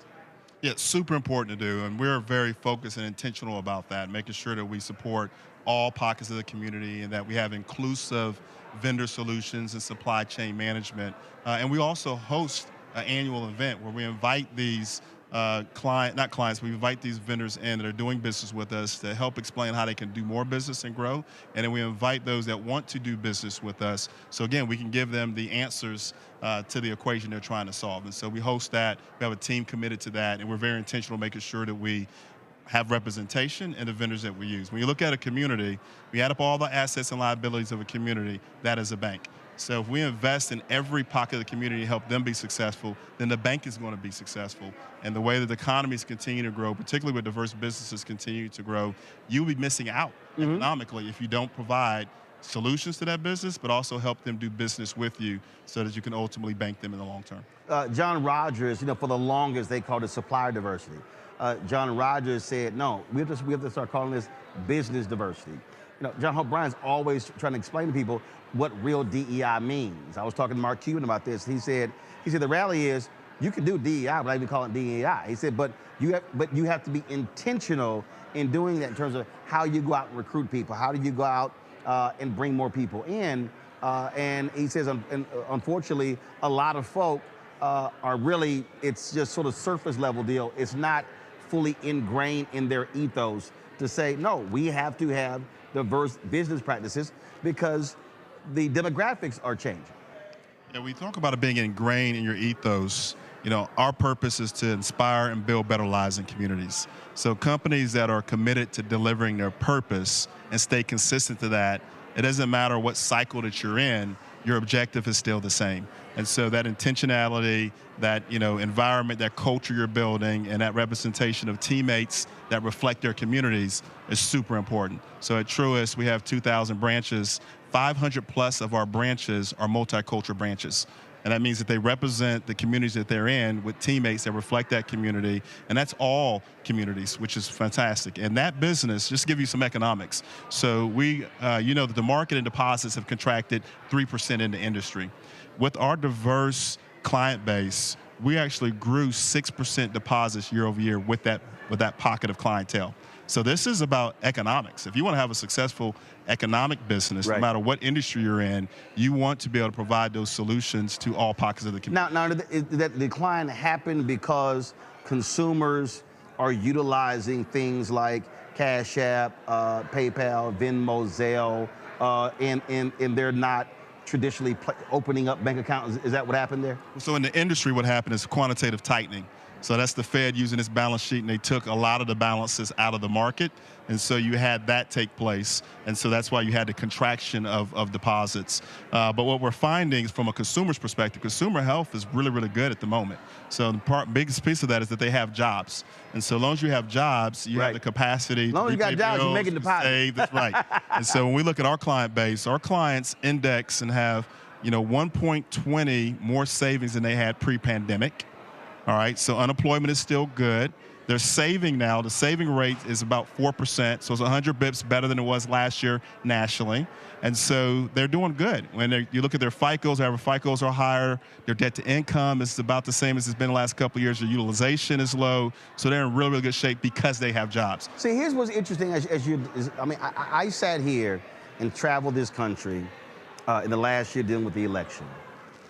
Speaker 6: Yeah, it's super important to do, and we're very focused and intentional about that, making sure that we support all pockets of the community and that we have inclusive vendor solutions and supply chain management. And we also host an annual event where we invite these we invite these vendors in that are doing business with us to help explain how they can do more business and grow. And then we invite those that want to do business with us. So again, we can give them the answers to the equation they're trying to solve. And so we host that. We have a team committed to that. And we're very intentional making sure that we have representation in the vendors that we use. When you look at a community, we add up all the assets and liabilities of a community, that is a bank. So if we invest in every pocket of the community to help them be successful, then the bank is going to be successful. And the way that the economies continue to grow, particularly with diverse businesses continue to grow, you'll be missing out economically if you don't provide solutions to that business, but also help them do business with you so that you can ultimately bank them in the long term.
Speaker 2: John Rogers, for the longest, they called it supplier diversity. John Rogers said, no, we have to start calling this business diversity. John Hope Bryan's always trying to explain to people what real DEI means. I was talking to Mark Cuban about this. He said the reality is you can do DEI, but I even call it DEI. He said, but you have to be intentional in doing that in terms of how you go out and recruit people. How do you go out and bring more people in? And he says, unfortunately, a lot of folk are really, it's just sort of surface level deal. It's not fully ingrained in their ethos to say, no, we have to have diverse business practices because the demographics are changing.
Speaker 6: Yeah, we talk about it being ingrained in your ethos. Our purpose is to inspire and build better lives in communities. So companies that are committed to delivering their purpose and stay consistent to that, it doesn't matter what cycle that you're in, your objective is still the same. And so that intentionality, that environment, that culture you're building, and that representation of teammates that reflect their communities is super important. So at Truist, we have 2,000 branches. 500 plus of our branches are multicultural branches. And that means that they represent the communities that they're in with teammates that reflect that community. And that's all communities, which is fantastic. And that business, just to give you some economics. So we, that the market and deposits have contracted 3% in the industry. With our diverse client base, we actually grew 6% deposits year over year with that pocket of clientele. So this is about economics. If you want to have a successful economic business, no matter what industry you're in, you want to be able to provide those solutions to all pockets of the community.
Speaker 2: Now, did that decline happen because consumers are utilizing things like Cash App, PayPal, Venmo, Zelle, and they're not traditionally opening up bank accounts? Is that what happened there?
Speaker 6: So in the industry, what happened is quantitative tightening. So that's the Fed using its balance sheet, and they took a lot of the balances out of the market. And so you had that take place. And so that's why you had the contraction of deposits. But what we're finding from a consumer's perspective, consumer health is really, really good at the moment. So the biggest piece of that is that they have jobs. And so as long as you have jobs, you have the capacity
Speaker 2: as long as you got jobs, you're making deposits.
Speaker 6: Save. That's right. And so when we look at our client base, our clients index and have 1.20 more savings than they had pre-pandemic. All right, so unemployment is still good. They're saving now. The saving rate is about 4%, so it's 100 bips better than it was last year nationally. And so they're doing good. When you look at their FICOs, average FICOs are higher. Their debt to income is about the same as it's been the last couple of years. Their utilization is low. So they're in really, really good shape because they have jobs.
Speaker 2: See, here's what's interesting. I sat here and traveled this country in the last year dealing with the election.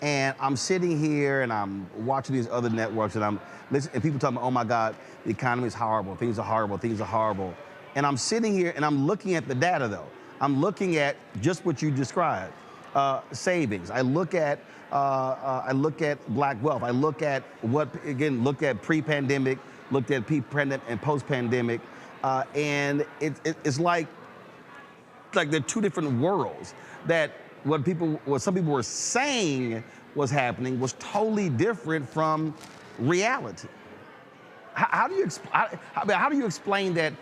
Speaker 2: And I'm sitting here and I'm watching these other networks and I'm listening, and people talking about, oh my God, the economy is horrible, things are horrible, things are horrible. And I'm sitting here and I'm looking at the data though. I'm looking at just what you described, savings. I look at black wealth. I look at look at pre-pandemic, looked at pre-pandemic and post-pandemic. And it's like like they're two different worlds. That what some people were saying was happening was totally different from reality. How do you explain that,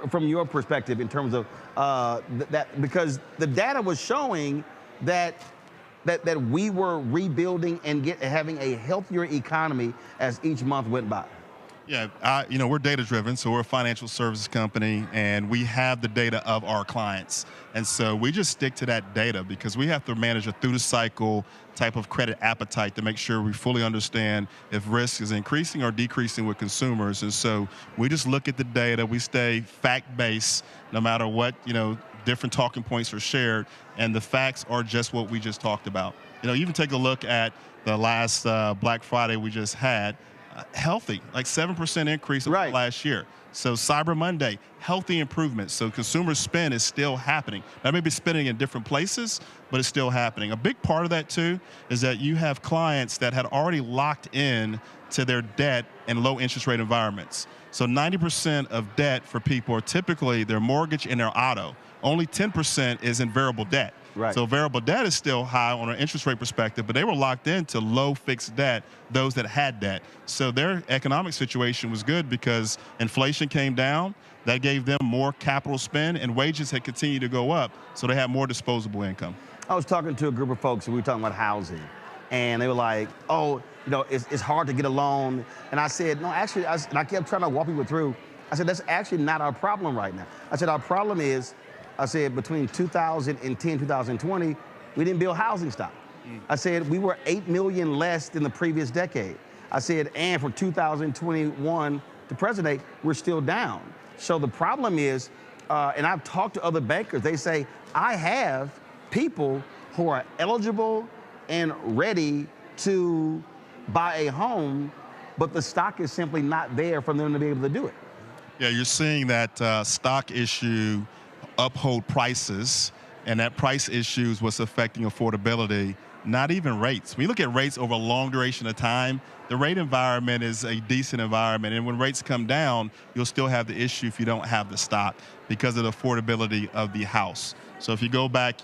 Speaker 2: from your perspective in terms of that? Because the data was showing that we were rebuilding and having a healthier economy as each month went by.
Speaker 6: Yeah, we're data-driven, so we're a financial services company, and we have the data of our clients. And so we just stick to that data because we have to manage a through-the-cycle type of credit appetite to make sure we fully understand if risk is increasing or decreasing with consumers. And so we just look at the data. We stay fact-based no matter what, different talking points are shared, and the facts are just what we just talked about. Even take a look at the last Black Friday we just had. Healthy, like 7% increase over last year. So Cyber Monday, healthy improvement. So consumer spend is still happening. Now maybe spending in different places, but it's still happening. A big part of that too is that you have clients that had already locked in to their debt in low interest rate environments. So 90% of debt for people are typically their mortgage and their auto. Only 10% is in variable debt.
Speaker 2: Right.
Speaker 6: So variable debt is still high on an interest rate perspective, but they were locked into low fixed debt, those that had debt. So their economic situation was good because inflation came down. That gave them more capital spend, and wages had continued to go up, so they had more disposable income.
Speaker 2: I was talking to a group of folks, and we were talking about housing, and they were like, oh, it's hard to get a loan. And I said, no, actually, and I kept trying to walk people through. I said, that's actually not our problem right now. I said, our problem is, between 2010, 2020, we didn't build housing stock. I said, we were 8 million less than the previous decade. I said, and from 2021 to present day, we're still down. So the problem is, and I've talked to other bankers, they say, I have people who are eligible and ready to buy a home, but the stock is simply not there for them to be able to do it.
Speaker 6: Yeah, you're seeing that stock issue uphold prices, and that price issue is what's affecting affordability, not even rates. When you look at rates over a long duration of time, the rate environment is a decent environment, and when rates come down, you'll still have the issue if you don't have the stock because of the affordability of the house. So if you go back,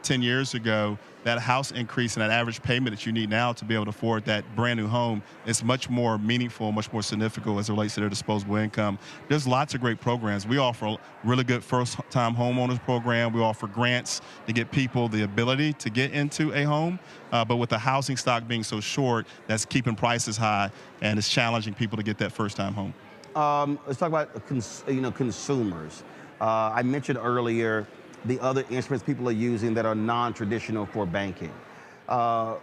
Speaker 6: 10 years ago, that house increase and that average payment that you need now to be able to afford that brand new home is much more meaningful, much more significant as it relates to their disposable income. There's lots of great programs. We offer a really good first-time homeowners program. We offer grants to get people the ability to get into a home. But with the housing stock being so short, that's keeping prices high, and it's challenging people to get that first-time home.
Speaker 2: Let's talk about consumers. I mentioned earlier the other instruments people are using that are non-traditional for banking. How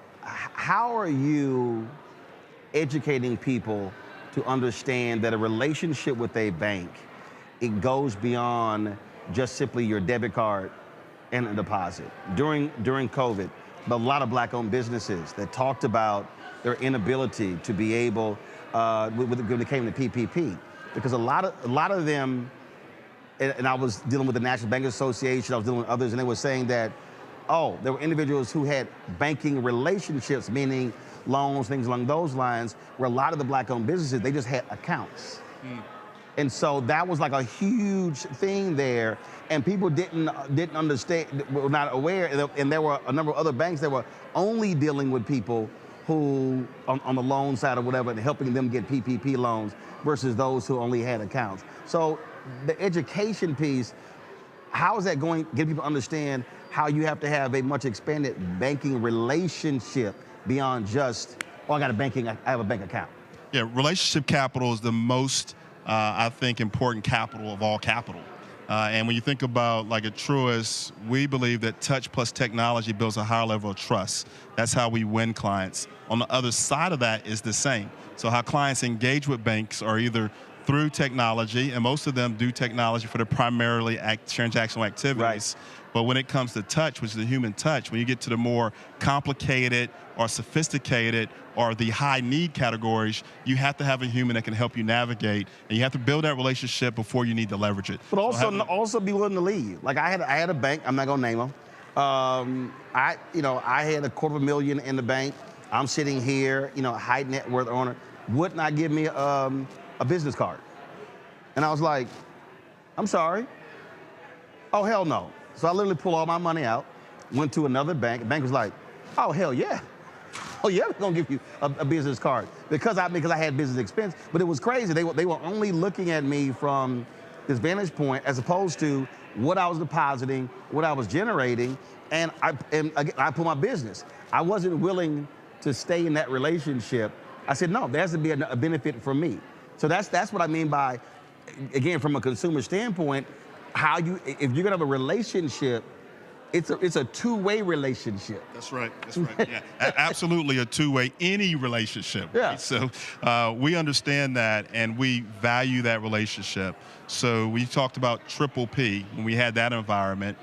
Speaker 2: are you educating people to understand that a relationship with a bank, it goes beyond just simply your debit card and a deposit? During COVID, a lot of Black-owned businesses that talked about their inability to be able, when it came to PPP, because a lot of them, and I was dealing with the National Bankers Association, I was dealing with others, and they were saying that, there were individuals who had banking relationships, meaning loans, things along those lines, where a lot of the Black-owned businesses, they just had accounts. And so that was like a huge thing there, and people didn't understand, were not aware, and there were a number of other banks that were only dealing with people who, on the loan side or whatever, and helping them get PPP loans versus those who only had accounts. So the education piece, how is that going to get people to understand how you have to have a much expanded banking relationship beyond just, I have a bank account?
Speaker 6: Yeah, relationship capital is the most, I think, important capital of all capital. And when you think about like at Truist, we believe that touch plus technology builds a higher level of trust. That's how we win clients. On the other side of that is the same. So how clients engage with banks are either through technology, and most of them do technology for their primarily transactional activities. But when it comes to touch, which is the human touch, when you get to the more complicated or sophisticated or the high need categories, you have to have a human that can help you navigate, and you have to build that relationship before you need to leverage it.
Speaker 2: But also be willing to leave. Like I had a bank, I'm not gonna name them. I had $250,000 in the bank. I'm sitting here, high net worth owner, would not give me a business card. And I was like, I'm sorry. Oh, hell no. So I literally pulled all my money out, went to another bank. The bank was like, oh, hell yeah. Oh yeah, we're gonna give you a business card because I had business expense. But it was crazy. They were only looking at me from this vantage point as opposed to what I was depositing, what I was generating, and I put my business. I wasn't willing to stay in that relationship. I said no, there has to be a benefit for me. So that's what I mean by, again, from a consumer standpoint, if you're gonna have a relationship. It's a two-way relationship.
Speaker 6: That's right. That's right. Yeah, absolutely a two-way. Any relationship.
Speaker 2: Yeah.
Speaker 6: Right? So we understand that, and we value that relationship. So we talked about Triple P when we had that environment.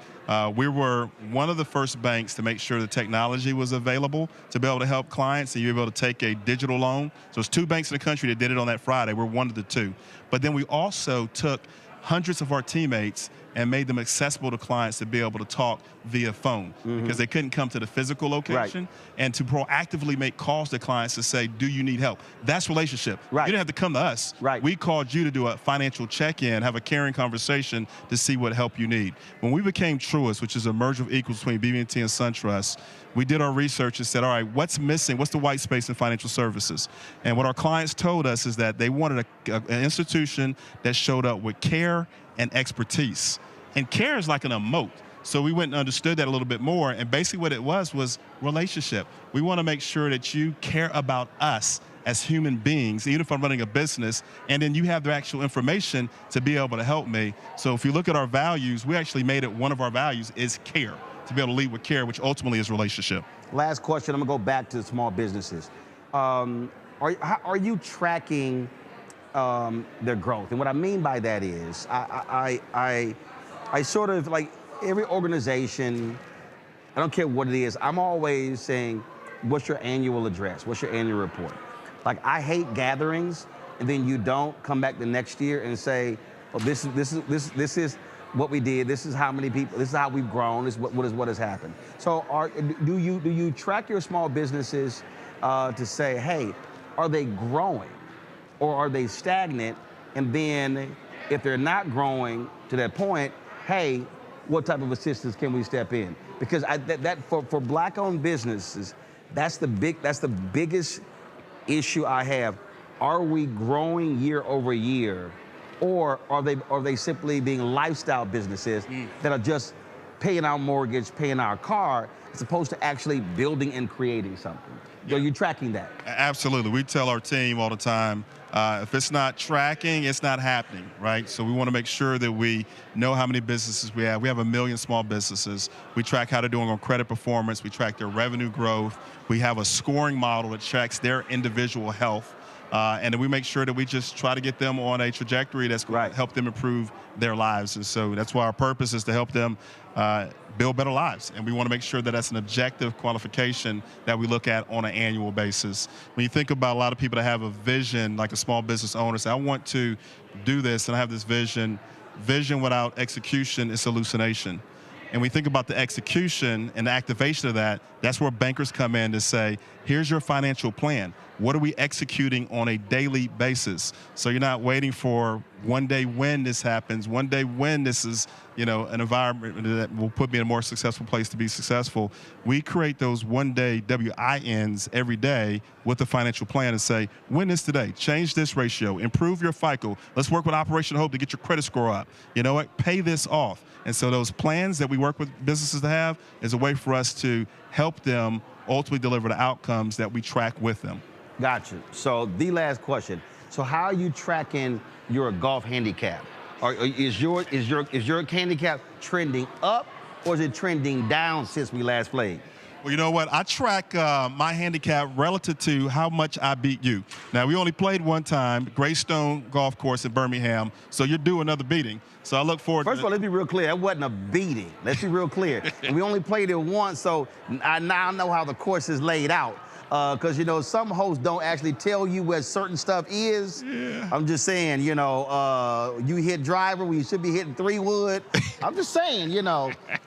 Speaker 6: We were one of the first banks to make sure the technology was available to be able to help clients, and you were able to take a digital loan. So there's 2 banks in the country that did it on that Friday. We're one of the 2. But then we also took hundreds of our teammates and made them accessible to clients to be able to talk via phone because they couldn't come to the physical location, and to proactively make calls to clients to say, do you need help? That's relationship. You didn't have to come to us. We called you to do a financial check-in, have a caring conversation to see what help you need. When we became Truist, which is a merger of equals between BB&T and SunTrust, we did our research and said, all right, what's missing? What's the white space in financial services? And what our clients told us is that they wanted an institution that showed up with care and expertise. And care is like an emote. So we went and understood that a little bit more. And basically what it was relationship. We want to make sure that you care about us as human beings, even if I'm running a business, and then you have the actual information to be able to help me. So if you look at our values, we actually made it one of our values is care, to be able to lead with care, which ultimately is relationship.
Speaker 2: Last question, I'm gonna go back to small businesses. Are you tracking their growth? And what I mean by that is, I sort of, like every organization, I don't care what it is, I'm always saying, what's your annual address? What's your annual report? Like, I hate gatherings, and then you don't come back the next year and say, well, this is what we did, this is how many people, this is how we've grown, this is what has happened. So do you track your small businesses to say, hey, are they growing or are they stagnant? And then if they're not growing to that point, hey, what type of assistance can we step in? Because for Black-owned businesses, that's the biggest issue I have. Are we growing year over year, or are they simply being lifestyle businesses that are just paying our mortgage, paying our car, as opposed to actually building and creating something? Are you tracking that?
Speaker 6: Absolutely. We tell our team all the time, if it's not tracking, it's not happening, right? So we want to make sure that we know how many businesses we have. We have 1 million small businesses. We track how they're doing on credit performance. We track their revenue growth. We have a scoring model that tracks their individual health. And then we make sure that we just try to get them on a trajectory that's going to help them improve their lives. And so that's why our purpose is to help them build better lives. And we want to make sure that that's an objective qualification that we look at on an annual basis. When you think about a lot of people that have a vision, like a small business owner, say, I want to do this and I have this vision. Vision without execution is hallucination. And we think about the execution and the activation of that, that's where bankers come in to say, here's your financial plan. What are we executing on a daily basis? So you're not waiting for one day when this happens, one day when this is, an environment that will put me in a more successful place to be successful. We create those one-day WINs every day with the financial plan and say, win this today, change this ratio, improve your FICO. Let's work with Operation Hope to get your credit score up. You know what? Pay this off. And so those plans that we work with businesses to have is a way for us to help them ultimately deliver the outcomes that we track with them.
Speaker 2: Gotcha. So the last question. So how are you tracking your golf handicap? Is your handicap trending up, or is it trending down since we last played?
Speaker 6: Well, you know what? I track my handicap relative to how much I beat you. Now, we only played one time, Greystone Golf Course in Birmingham, so you're due another beating. So I look forward to it.
Speaker 2: First of all, let's be real clear. That wasn't a beating. Let's be real clear. And we only played it once, so I now know how the course is laid out. Because, some hosts don't actually tell you where certain stuff is. Yeah. I'm just saying, you hit driver when you should be hitting 3-wood. I'm just saying,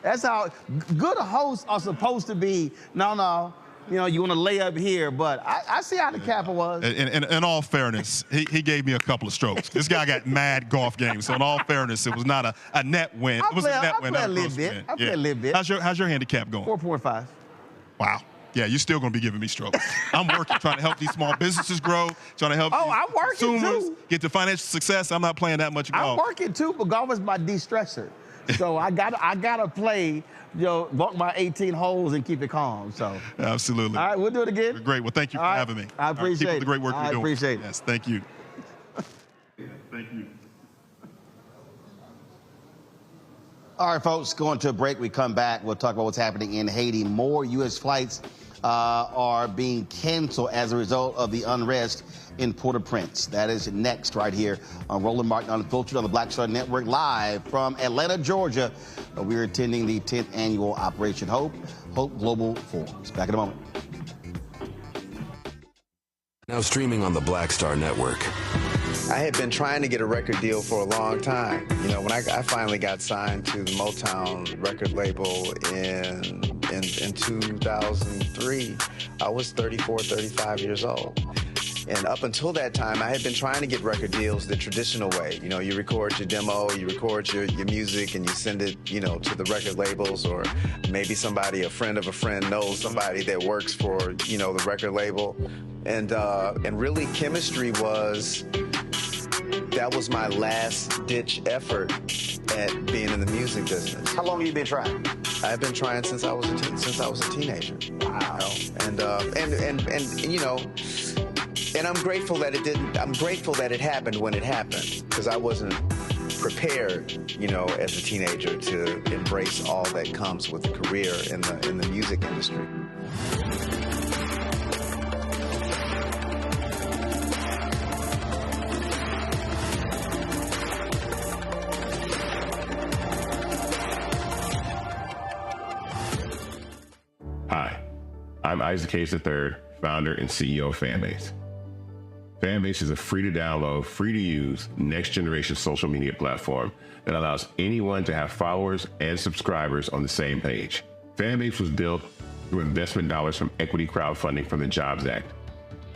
Speaker 2: that's how good hosts are supposed to be. No, you know, you want to lay up here, but I see how the capper was.
Speaker 6: In all fairness, he gave me a couple of strokes. This guy got mad golf games, so in all fairness, it was not a net win. It was a net win, not a gross win.
Speaker 2: I play a little bit.
Speaker 6: How's your handicap going?
Speaker 2: 4.5.
Speaker 6: Wow. Yeah, you're still going to be giving me strokes. I'm working, trying to help these small businesses grow, trying to help
Speaker 2: I'm working
Speaker 6: consumers
Speaker 2: too.
Speaker 6: Get to financial success. I'm not playing that much golf.
Speaker 2: I'm working too, but golf is my de-stressor. So I gotta play, you know, walk my 18 holes and keep it calm. So
Speaker 6: absolutely.
Speaker 2: All right, we'll do it again.
Speaker 6: Great. Well, thank you for having me.
Speaker 2: I appreciate it.
Speaker 6: Keep up the great work you're doing.
Speaker 2: I appreciate it.
Speaker 6: Yes, thank you. Thank you.
Speaker 2: All right, folks, going to a break. We come back. We'll talk about what's happening in Haiti. More U.S. flights are being canceled as a result of the unrest in Port-au-Prince. That is next right here on Roland Martin Unfiltered on the Black Star Network, live from Atlanta, Georgia. We're attending the 10th annual Operation Hope Global Forums. Back in a moment.
Speaker 13: Now streaming on the Black Star Network.
Speaker 14: I had been trying to get a record deal for a long time. You know, when I finally got signed to the Motown record label in 2003, I was 34, 35 years old. And up until that time, I had been trying to get record deals the traditional way. You know, you record your demo, you record your music, and you send it, you know, to the record labels, or maybe somebody, a friend of a friend, knows somebody that works for, you know, the record label. And really, chemistry that was my last-ditch effort at being in the music business.
Speaker 11: How long have you been trying?
Speaker 14: I've been trying since I was a teenager. Wow. You know? And you know, and I'm grateful that it didn't. I'm grateful that it happened when it happened, because I wasn't prepared, you know, as a teenager to embrace all that comes with a career in the music industry.
Speaker 1: Hi, I'm Isaac Hayes III, founder and CEO of Fanbase. Fanbase is a free-to-download, free-to-use, next-generation social media platform that allows anyone to have followers and subscribers on the same page. Fanbase was built through investment dollars from equity crowdfunding from the Jobs Act.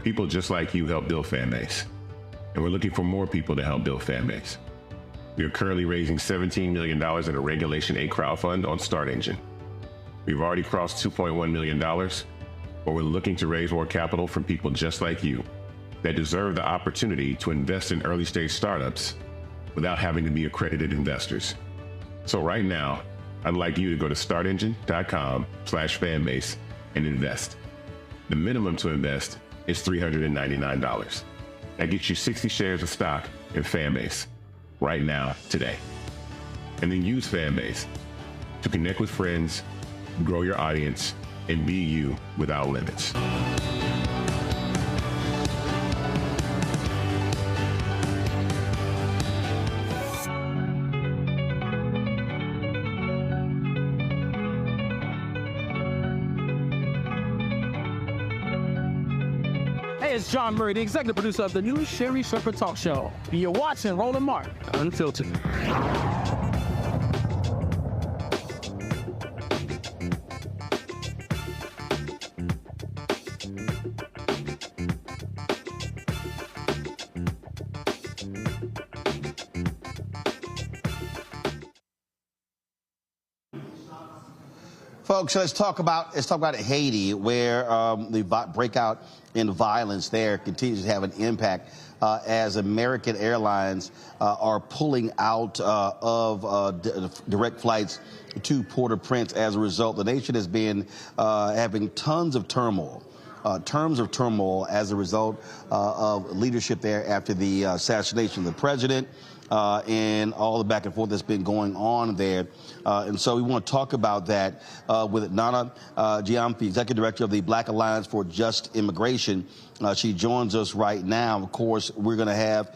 Speaker 1: People just like you helped build Fanbase, and we're looking for more people to help build Fanbase. We are currently raising $17 million in a Regulation A crowdfund on StartEngine. We've already crossed $2.1 million, but we're looking to raise more capital from people just like you that deserve the opportunity to invest in early-stage startups without having to be accredited investors. So right now, I'd like you to go to startengine.com/fanbase and invest. The minimum to invest is $399. That gets you 60 shares of stock in Fanbase right now, today. And then use Fanbase to connect with friends, grow your audience, and be you without limits.
Speaker 7: Hey, it's John Murray, the executive producer of the new Sherry Shepherd Talk Show. You're watching Roland Martin Unfiltered.
Speaker 2: Folks, let's talk about Haiti, where the breakout in violence there continues to have an impact as American airlines are pulling out of direct flights to Port-au-Prince. As a result, the nation has been having tons of turmoil as a result of leadership there after the assassination of the president. And all the back and forth that's been going on there. And so we want to talk about that with Nana Giampi, Executive Director of the Black Alliance for Just Immigration. She joins us right now. Of course, we're going to have,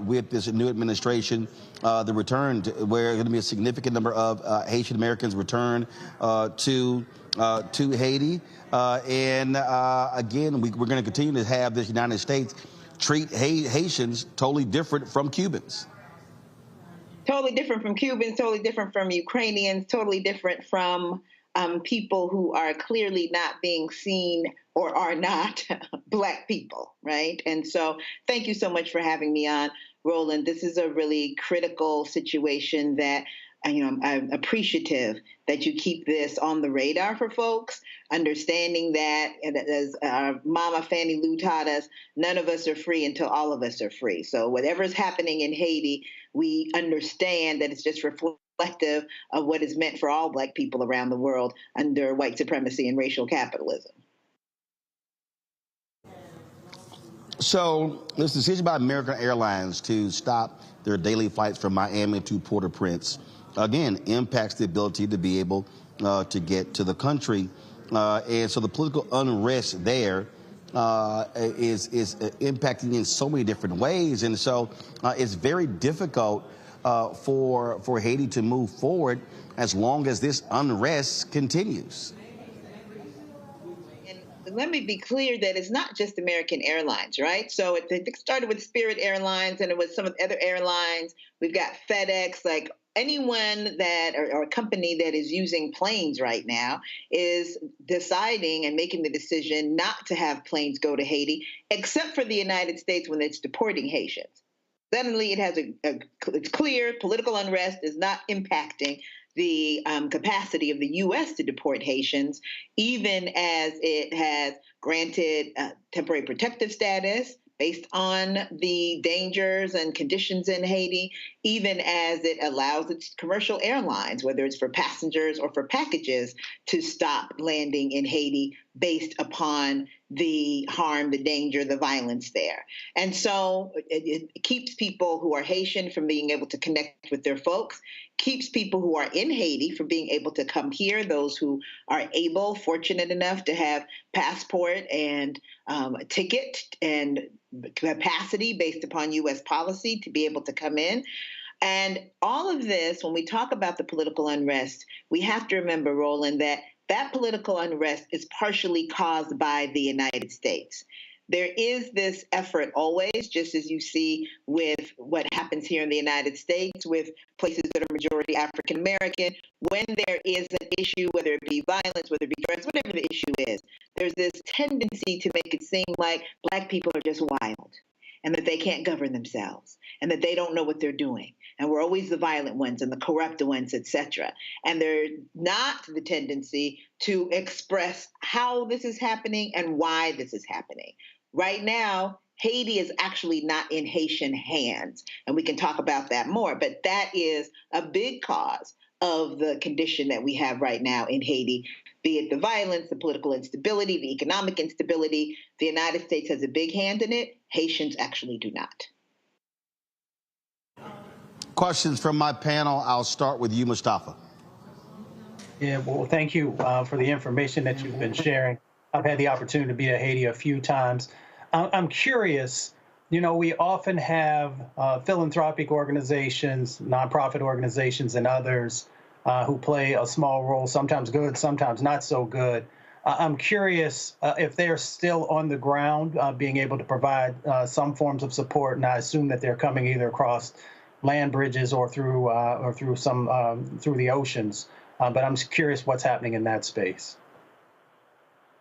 Speaker 2: with this new administration, the return where going to be a significant number of Haitian Americans return to Haiti. And again, we're going to continue to have this United States treat Haitians totally different from Cubans.
Speaker 8: Totally different from Cubans, totally different from Ukrainians, totally different from people who are clearly not being seen or are not Black people, right? And so thank you so much for having me on, Roland. This is a really critical situation that I'm appreciative that you keep this on the radar for folks, understanding that, as Mama Fannie Lou taught us, none of us are free until all of us are free. So whatever's happening in Haiti, we understand that it's just reflective of what is meant for all Black people around the world under white supremacy and racial capitalism.
Speaker 2: So this decision by American Airlines to stop their daily flights from Miami to Port-au-Prince, again, impacts the ability to be able to get to the country. And so the political unrest there is impacting in so many different ways. And so it's very difficult for Haiti to move forward as long as this unrest continues.
Speaker 8: Let me be clear that it's not just American Airlines, right? So it started with Spirit Airlines, and it was some of the other airlines. We've got FedEx, like anyone that, or a company that is using planes right now is deciding and making the decision not to have planes go to Haiti, except for the United States when it's deporting Haitians. Suddenly it has it's clear political unrest is not impacting the capacity of the U.S. to deport Haitians, even as it has granted temporary protective status based on the dangers and conditions in Haiti, even as it allows its commercial airlines, whether it's for passengers or for packages, to stop landing in Haiti based upon the harm, the danger, the violence there. And so it keeps people who are Haitian from being able to connect with their folks, keeps people who are in Haiti from being able to come here, those who are able, fortunate enough to have passport and a ticket and capacity based upon U.S. policy to be able to come in. And all of this, when we talk about the political unrest, we have to remember, Roland, that political unrest is partially caused by the United States. There is this effort always, just as you see with what happens here in the United States, with places that are majority African American, when there is an issue, whether it be violence, whether it be drugs, whatever the issue is, there's this tendency to make it seem like Black people are just wild and that they can't govern themselves and that they don't know what they're doing. And we're always the violent ones and the corrupt ones, et cetera. And there's not the tendency to express how this is happening and why this is happening. Right now, Haiti is actually not in Haitian hands, and we can talk about that more, but that is a big cause of the condition that we have right now in Haiti, be it the violence, the political instability, the economic instability. The United States has a big hand in it. Haitians actually do not.
Speaker 2: Questions from my panel. I'll start with you, Mustafa.
Speaker 20: Yeah, well, thank you for the information that you've been sharing. I've had the opportunity to be to Haiti a few times. I'm curious, we often have philanthropic organizations, nonprofit organizations, and others who play a small role, sometimes good, sometimes not so good. I'm curious if they're still on the ground, being able to provide some forms of support, and I assume that they're coming either across land bridges or through the oceans. But I'm curious what's happening in that space.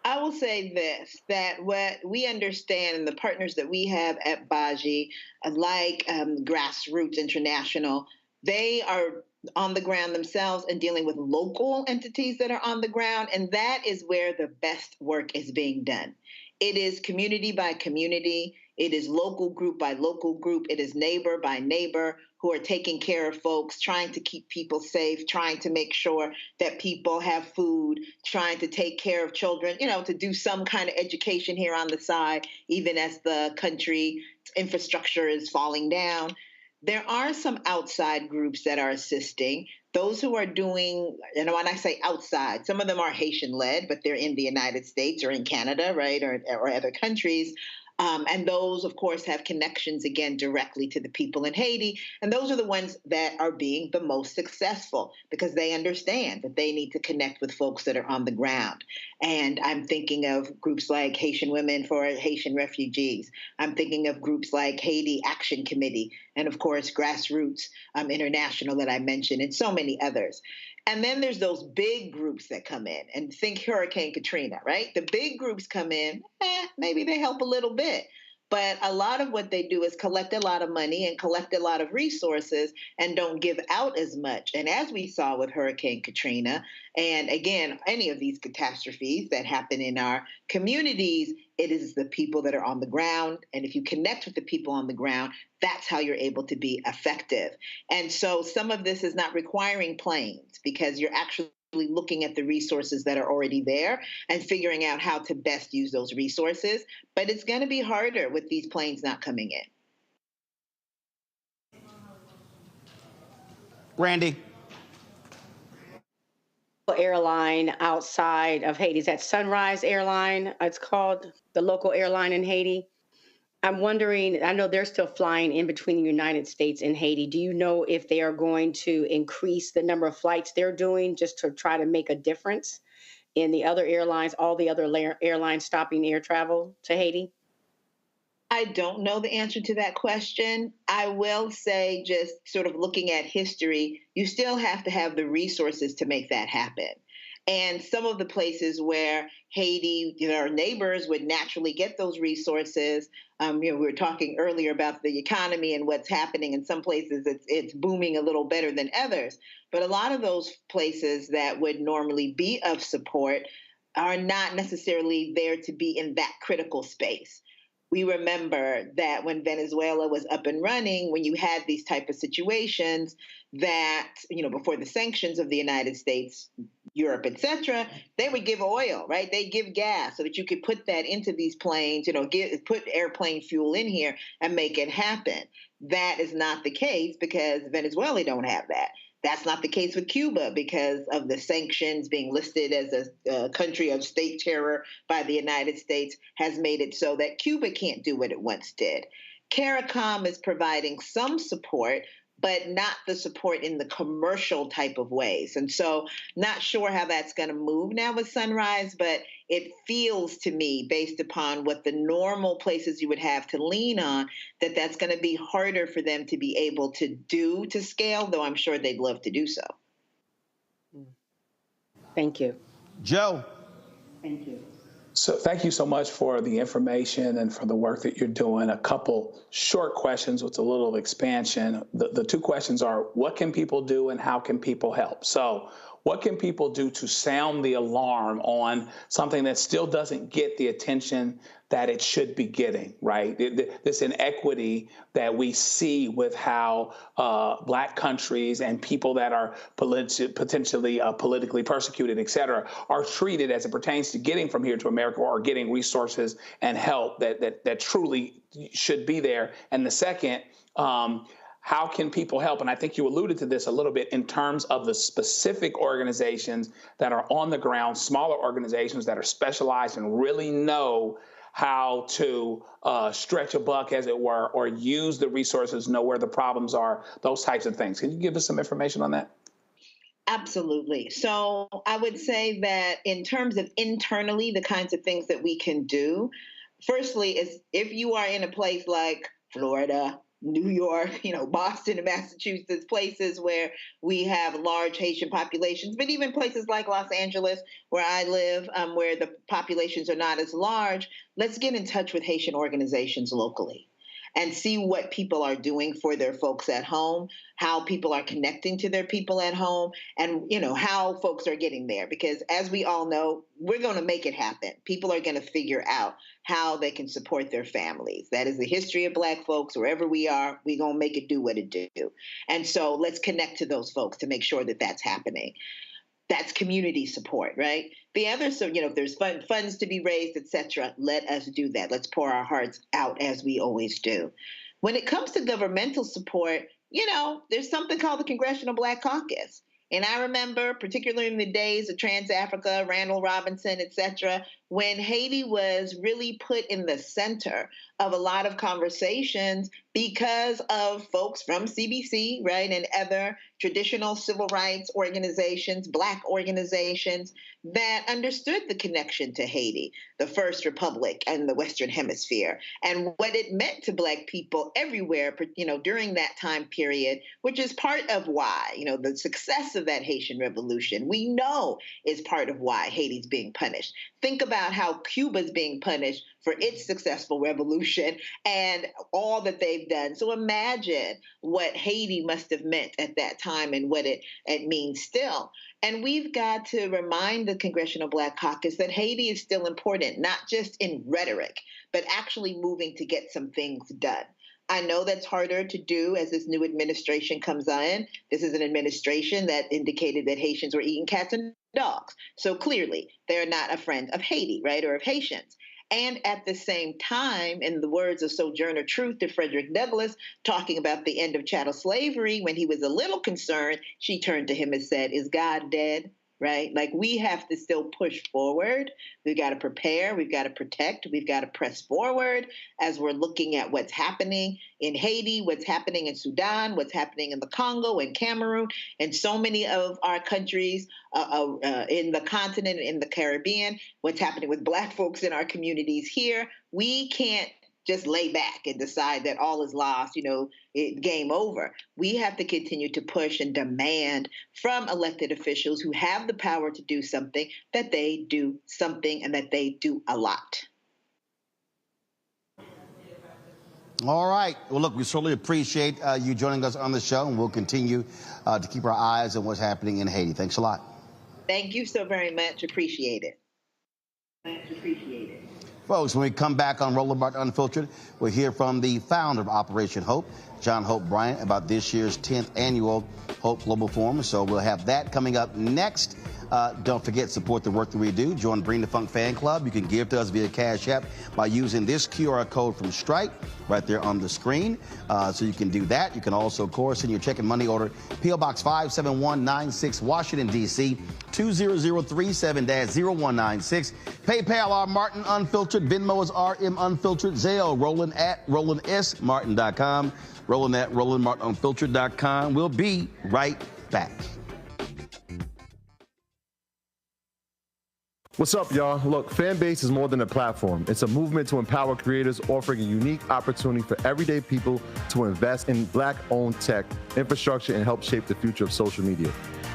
Speaker 8: I will say this, that what we understand and the partners that we have at Baji, like Grassroots International, they are on the ground themselves and dealing with local entities that are on the ground. And that is where the best work is being done. It is community by community. It is local group by local group. It is neighbor by neighbor who are taking care of folks, trying to keep people safe, trying to make sure that people have food, trying to take care of children, to do some kind of education here on the side, even as the country infrastructure is falling down. There are some outside groups that are assisting. Those who are doing, and when I say outside, some of them are Haitian-led, but they're in the United States or in Canada, right, or other countries. And those, of course, have connections, again, directly to the people in Haiti. And those are the ones that are being the most successful because they understand that they need to connect with folks that are on the ground. And I'm thinking of groups like Haitian Women for Haitian Refugees. I'm thinking of groups like Haiti Action Committee and, of course, Grassroots International that I mentioned and so many others. And then there's those big groups that come in, and think Hurricane Katrina, right? The big groups come in, maybe they help a little bit. But a lot of what they do is collect a lot of money and collect a lot of resources and don't give out as much. And as we saw with Hurricane Katrina, and again, any of these catastrophes that happen in our communities, it is the people that are on the ground. And if you connect with the people on the ground, that's how you're able to be effective. And so some of this is not requiring planes, because you're actually looking at the resources that are already there and figuring out how to best use those resources. But it's going to be harder with these planes not coming in.
Speaker 2: Randy.
Speaker 9: Airline outside of Haiti. Is that Sunrise Airline? It's called the local airline in Haiti. I'm wondering, I know they're still flying in between the United States and Haiti. Do you know if they are going to increase the number of flights they're doing just to try to make a difference in the other airlines, all the other airlines stopping air travel to Haiti?
Speaker 8: I don't know the answer to that question. I will say, just sort of looking at history, you still have to have the resources to make that happen. And some of the places where Haiti, our neighbors, would naturally get those resources. We were talking earlier about the economy and what's happening. In some places, it's booming a little better than others. But a lot of those places that would normally be of support are not necessarily there to be in that critical space. We remember that when Venezuela was up and running, when you had these type of situations that, before the sanctions of the United States, Europe, et cetera, they would give oil, right? They give gas so that you could put that into these planes, put airplane fuel in here and make it happen. That is not the case because Venezuela don't have that. That's not the case with Cuba because of the sanctions being listed as a country of state terror by the United States has made it so that Cuba can't do what it once did. CARICOM is providing some support, but not the support in the commercial type of ways. And so not sure how that's going to move now with Sunrise, but it feels to me, based upon what the normal places you would have to lean on, that that's going to be harder for them to be able to do to scale, though I'm sure they'd love to do so.
Speaker 9: Thank you.
Speaker 2: Joe.
Speaker 9: Thank you.
Speaker 19: So thank you so much for the information and for the work that you're doing. A couple short questions with a little expansion. The two questions are, what can people do and how can people help? So what can people do to sound the alarm on something that still doesn't get the attention that it should be getting, right? This inequity that we see with how Black countries and people that are potentially politically persecuted, et cetera, are treated as it pertains to getting from here to America or getting resources and help that truly should be there. And the second, how can people help? And I think you alluded to this a little bit in terms of the specific organizations that are on the ground, smaller organizations that are specialized and really know how to stretch a buck, as it were, or use the resources, know where the problems are, those types of things. Can you give us some information on that?
Speaker 8: Absolutely. So I would say that in terms of internally, the kinds of things that we can do, firstly, is if you are in a place like Florida, New York, Boston and Massachusetts, places where we have large Haitian populations, but even places like Los Angeles, where I live, where the populations are not as large, let's get in touch with Haitian organizations locally and see what people are doing for their folks at home, how people are connecting to their people at home, and how folks are getting there. Because as we all know, we're going to make it happen. People are going to figure out how they can support their families. That is the history of Black folks. Wherever we are, we're going to make it do what it do. And so let's connect to those folks to make sure that that's happening. That's community support, right? The other, if there's funds to be raised, et cetera, let us do that. Let's pour our hearts out as we always do. When it comes to governmental support, there's something called the Congressional Black Caucus. And I remember, particularly in the days of Trans-Africa, Randall Robinson, et cetera, when Haiti was really put in the center of a lot of conversations because of folks from CBC, right, and other traditional civil rights organizations, Black organizations that understood the connection to Haiti, the First Republic and the Western Hemisphere, and what it meant to Black people everywhere, during that time period, which is part of why, the success of that Haitian Revolution, we know is part of why Haiti's being punished. Think about how Cuba's being punished for its successful revolution and all that they've done. So imagine what Haiti must have meant at that time and what it means still. And we've got to remind the Congressional Black Caucus that Haiti is still important, not just in rhetoric, but actually moving to get some things done. I know that's harder to do as this new administration comes in. This is an administration that indicated that Haitians were eating cats and dogs. So clearly, they're not a friend of Haiti, right, or of Haitians. And at the same time, in the words of Sojourner Truth to Frederick Douglass, talking about the end of chattel slavery, when he was a little concerned, she turned to him and said, "Is God dead?" Right? Like, we have to still push forward. We've got to prepare. We've got to protect. We've got to press forward as we're looking at what's happening in Haiti, what's happening in Sudan, what's happening in the Congo and Cameroon, and so many of our countries in the continent, in the Caribbean, what's happening with Black folks in our communities here. We can't just lay back and decide that all is lost, game over. We have to continue to push and demand from elected officials who have the power to do something, that they do something and that they do a lot.
Speaker 2: All right. Well, look, we certainly appreciate you joining us on the show, and we'll continue to keep our eyes on what's happening in Haiti. Thanks a lot.
Speaker 8: Thank you so very much. Appreciate it.
Speaker 2: Folks, when we come back on Roland Martin Unfiltered, we'll hear from the founder of Operation Hope, John Hope Bryant, about this year's 10th annual Hope Global Forum. So we'll have that coming up next. Don't forget, support the work that we do. Join Bring the Funk Fan Club. You can give to us via Cash App by using this QR code from Stripe right there on the screen. So you can do that. You can also, of course, send your check and money order, P.O. Box 57196, Washington, D.C., 20037-0196. PayPal, R. Martin Unfiltered. Venmo is RM Unfiltered. Zelle, Roland at RolandSMartin.com. Roland at RolandMartinUnfiltered.com. We'll be right back.
Speaker 10: What's up, y'all? Look, Fanbase is more than a platform. It's a movement to empower creators, offering a unique opportunity for everyday people to invest in Black-owned tech, infrastructure, and help shape the future of social media.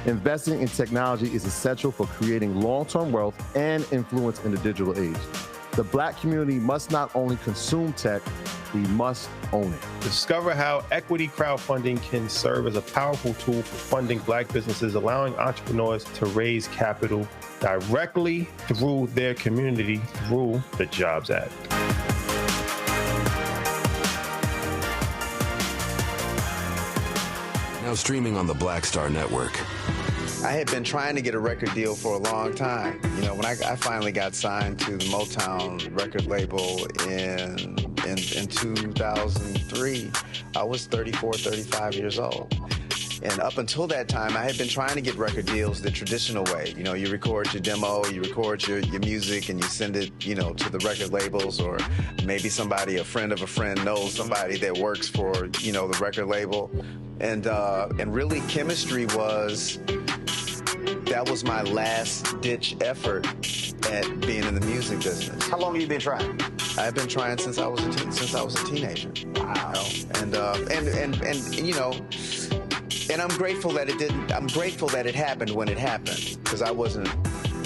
Speaker 10: Investing in technology is essential for creating long-term wealth and influence in the digital age. The Black community must not only consume tech, we must own it.
Speaker 12: Discover how equity crowdfunding can serve as a powerful tool for funding Black businesses, allowing entrepreneurs to raise capital directly through their community through the Jobs Act.
Speaker 13: Now streaming on the Black Star Network.
Speaker 14: I had been trying to get a record deal for a long time. When I finally got signed to the Motown record label in 2003, I was 34, 35 years old. And up until that time, I had been trying to get record deals the traditional way. You record your demo, you record your music, and you send it, to the record labels, or maybe somebody, a friend of a friend, knows somebody that works for, the record label. And really, chemistry that was my last-ditch effort at being in the music business.
Speaker 11: How long have you been trying?
Speaker 14: I've been trying since I was a teenager. Wow. And I'm grateful that it didn't. I'm grateful that it happened when it happened, because I wasn't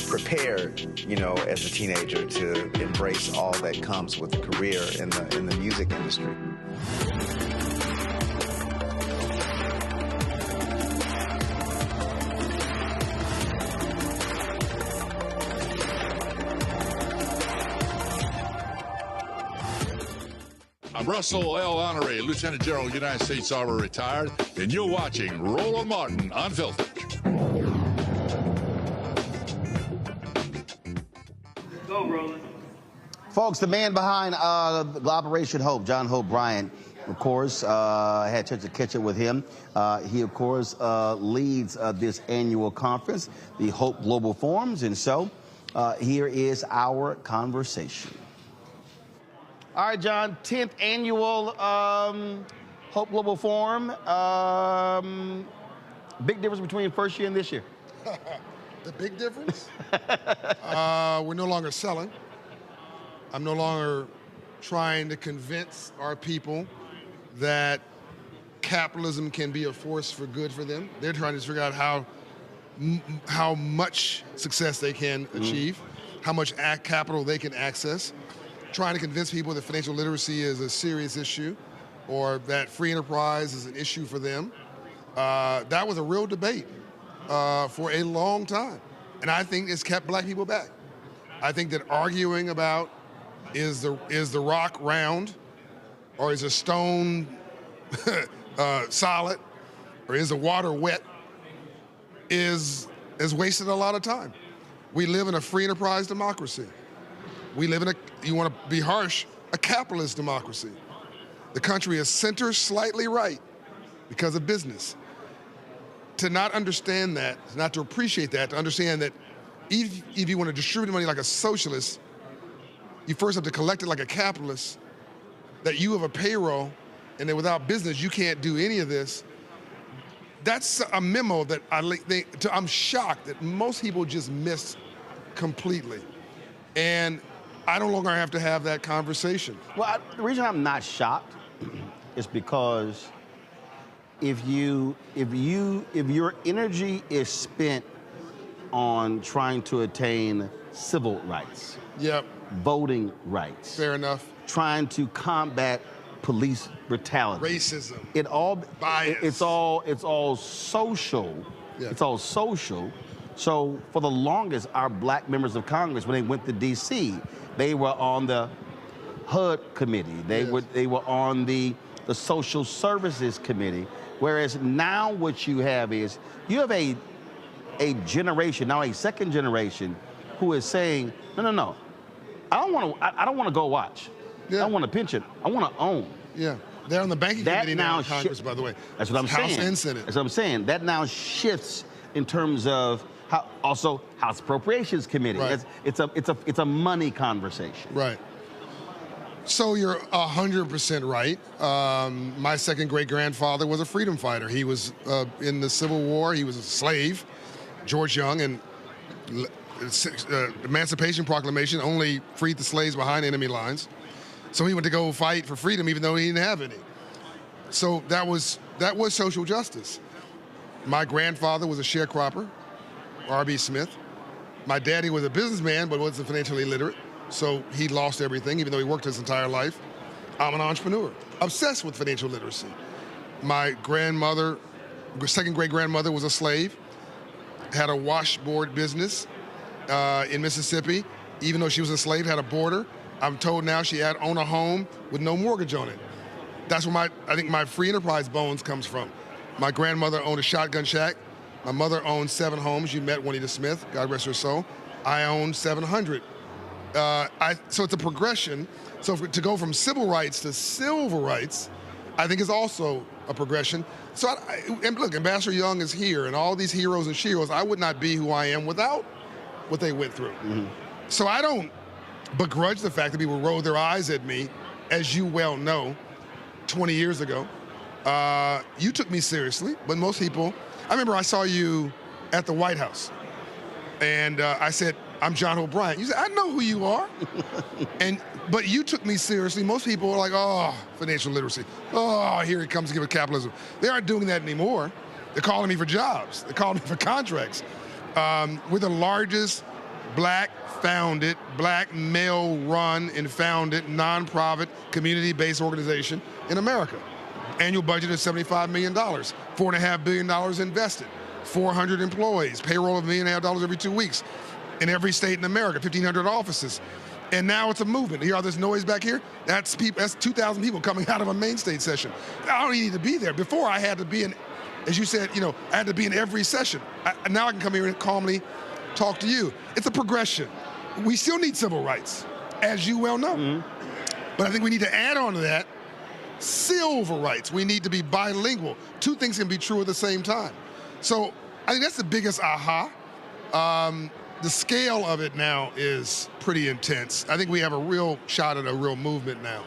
Speaker 14: prepared, as a teenager to embrace all that comes with a career in the music industry.
Speaker 15: I'm Russell L. Honoré, Lieutenant General, United States Army, retired, and you're watching Roland Martin Unfiltered.
Speaker 2: Go, Roland. Folks, the man behind Operation Hope, John Hope Bryant, of course, had a chance to catch up with him. He, of course, leads this annual conference, the Hope Global Forums, and so here is our conversation. All right, John, 10th annual Hope Global Forum. Big difference between first year and this year?
Speaker 16: The big difference? We're no longer selling. I'm no longer trying to convince our people that capitalism can be a force for good for them. They're trying to figure out how much success they can achieve, how much capital they can access, trying to convince people that financial literacy is a serious issue or that free enterprise is an issue for them. That was a real debate for a long time. And I think it's kept black people back. I think that arguing about is the rock round or is a stone solid or is the water wet is wasted a lot of time. We live in a free enterprise democracy. We live in you want to be harsh, a capitalist democracy. The country is center slightly right because of business. To not understand that, not to appreciate that, to understand that if you want to distribute money like a socialist, you first have to collect it like a capitalist, that you have a payroll, and that without business, you can't do any of this. That's a memo that I'm shocked that most people just miss completely. And I no longer have to have that conversation.
Speaker 2: Well, the reason I'm not shocked is because if your energy is spent on trying to attain civil rights, voting rights,
Speaker 16: fair enough,
Speaker 2: trying to combat police brutality,
Speaker 16: racism,
Speaker 2: bias. It's all social. Yeah. It's all social. So for the longest, our black members of Congress, when they went to D.C., they were on the HUD committee. They were on the Social Services Committee. Whereas now what you have is you have a generation, now a second generation, who is saying, no, I don't want to go watch. I don't want a pension. I want to own.
Speaker 16: Yeah, they're on the banking committee now in Congress, by the way.
Speaker 2: That's what I'm saying.
Speaker 16: House and Senate.
Speaker 2: That's what I'm saying. That now shifts in terms of also House Appropriations Committee.
Speaker 16: Right.
Speaker 2: It's a money conversation.
Speaker 16: Right. So you're 100% right. My second great-grandfather was a freedom fighter. He was in the Civil War. He was a slave, George Young, and Emancipation Proclamation only freed the slaves behind enemy lines. So he went to go fight for freedom even though he didn't have any. So that was social justice. My grandfather was a sharecropper, R.B. Smith. My daddy was a businessman but wasn't financially literate. So he lost everything, even though he worked his entire life. I'm an entrepreneur, obsessed with financial literacy. My grandmother, second great-grandmother, was a slave, had a washboard business in Mississippi. Even though she was a slave, had a boarder. I'm told now she had owned a home with no mortgage on it. That's where I think my free enterprise bones comes from. My grandmother owned a shotgun shack. My mother owned 7 homes. You met Juanita Smith, God rest her soul. I owned 700. So it's a progression. So to go from civil rights to civil rights, I think is also a progression. So and look, Ambassador Young is here, and all these heroes and sheroes. I would not be who I am without what they went through. Mm-hmm. So I don't begrudge the fact that people roll their eyes at me, as you well know, 20 years ago. You took me seriously, but most people. I remember I saw you at the White House, and I said, I'm John O'Brien. You said, I know who you are. But you took me seriously. Most people are like, oh, financial literacy. Oh, here it comes to give it capitalism. They aren't doing that anymore. They're calling me for jobs. They're calling me for contracts. We're the largest black-founded, black male-run and founded, nonprofit, community-based organization in America. Annual budget is $75 million, $4.5 billion invested, 400 employees, payroll of $1.5 million every 2 weeks. In every state in America, 1,500 offices. And now it's a movement. You hear all this noise back here? That's 2,000 people coming out of a main state session. I don't need to be there. Before I had to be in, as you said, I had to be in every session. Now I can come here and calmly talk to you. It's a progression. We still need civil rights, as you well know. Mm-hmm. But I think we need to add on to that civil rights. We need to be bilingual. Two things can be true at the same time. So I think that's the biggest aha. The scale of it now is pretty intense. I think we have a real shot at a real movement now.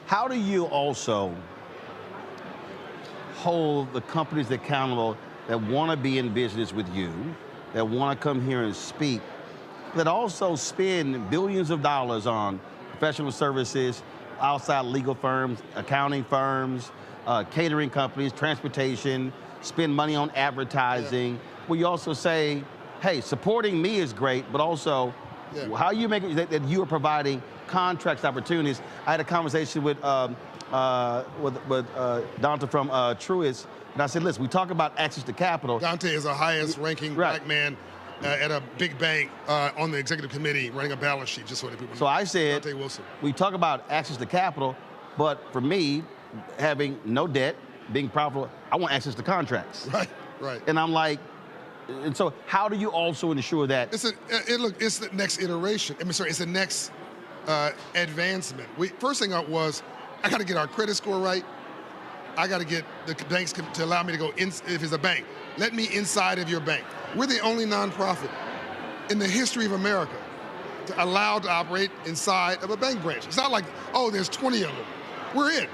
Speaker 2: How do you also hold the companies accountable that want to be in business with you, that want to come here and speak, that also spend billions of dollars on professional services, outside legal firms, accounting firms, catering companies, transportation, spend money on advertising, where you also say, hey, supporting me is great, but also how you make it that you are providing contracts opportunities. I had a conversation with Dante from Truist, and I said, listen, we talk about access to capital.
Speaker 16: Dante is the highest ranking black man at a big bank on the executive committee running a balance sheet, just so that people know.
Speaker 2: So I said,
Speaker 16: Dante Wilson.
Speaker 2: We talk about access to capital, but for me, having no debt, being profitable, I want access to contracts.
Speaker 16: Right.
Speaker 2: And I'm like, and so how do you also ensure that?
Speaker 16: It's the next iteration. It's the next advancement. First thing was, I got to get our credit score right. I got to get the banks to allow me to go in, if it's a bank, let me inside of your bank. We're the only nonprofit in the history of America allowed to operate inside of a bank branch. It's not like, oh, there's 20 of them. We're in.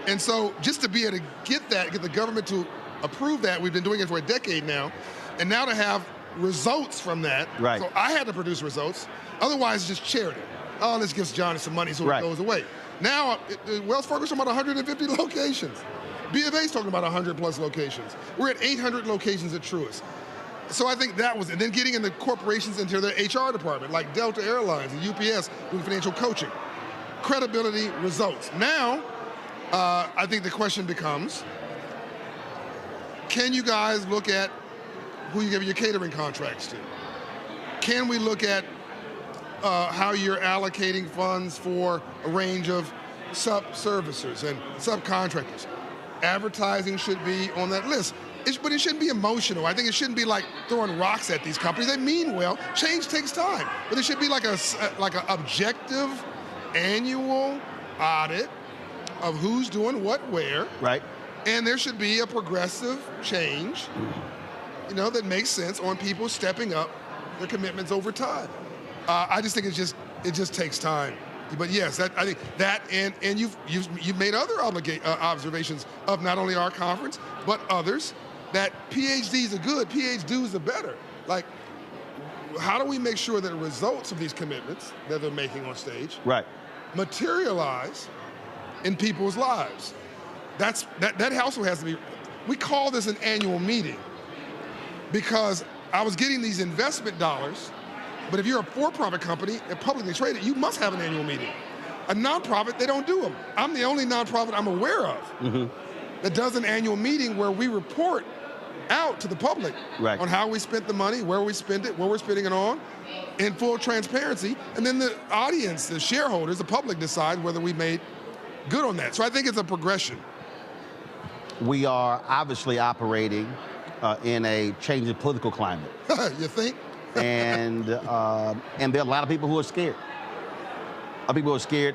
Speaker 16: And so just to be able to get the government to approve that, we've been doing it for a decade now, and now to have results from that.
Speaker 2: Right.
Speaker 16: So I had to produce results. Otherwise, it's just charity. Oh, let's give Johnny some money so it goes away. Now, Wells Fargo's talking about 150 locations. B of A's talking about 100 plus locations. We're at 800 locations at Truist. So I think that was it. Then getting in the corporations into their HR department, like Delta Airlines and UPS doing financial coaching. Credibility, results. Now, I think the question becomes, can you guys look at who you give your catering contracts to? Can we look at how you're allocating funds for a range of sub-servicers and subcontractors? Advertising should be on that list. But it shouldn't be emotional. I think it shouldn't be like throwing rocks at these companies. They mean well. Change takes time. But it should be like an objective annual audit of who's doing what where.
Speaker 2: Right.
Speaker 16: And there should be a progressive change, that makes sense on people stepping up their commitments over time. I just think it just takes time. But yes, I think that and you've made other observations of not only our conference but others, that PhDs are good, PhDs are better. Like, how do we make sure that the results of these commitments that they're making on stage materialize in people's lives? That also has to be. We call this an annual meeting because I was getting these investment dollars. But if you're a for-profit company and publicly traded, you must have an annual meeting. A nonprofit, they don't do them. I'm the only nonprofit I'm aware of that does an annual meeting where we report out to the public on how we spent the money, where we spent it, what we're spending it on, in full transparency. And then the audience, the shareholders, the public decide whether we made good on that. So I think it's a progression.
Speaker 2: We are obviously operating in a changing political climate.
Speaker 16: You think?
Speaker 2: And there are a lot of people who are scared. A lot of people who are scared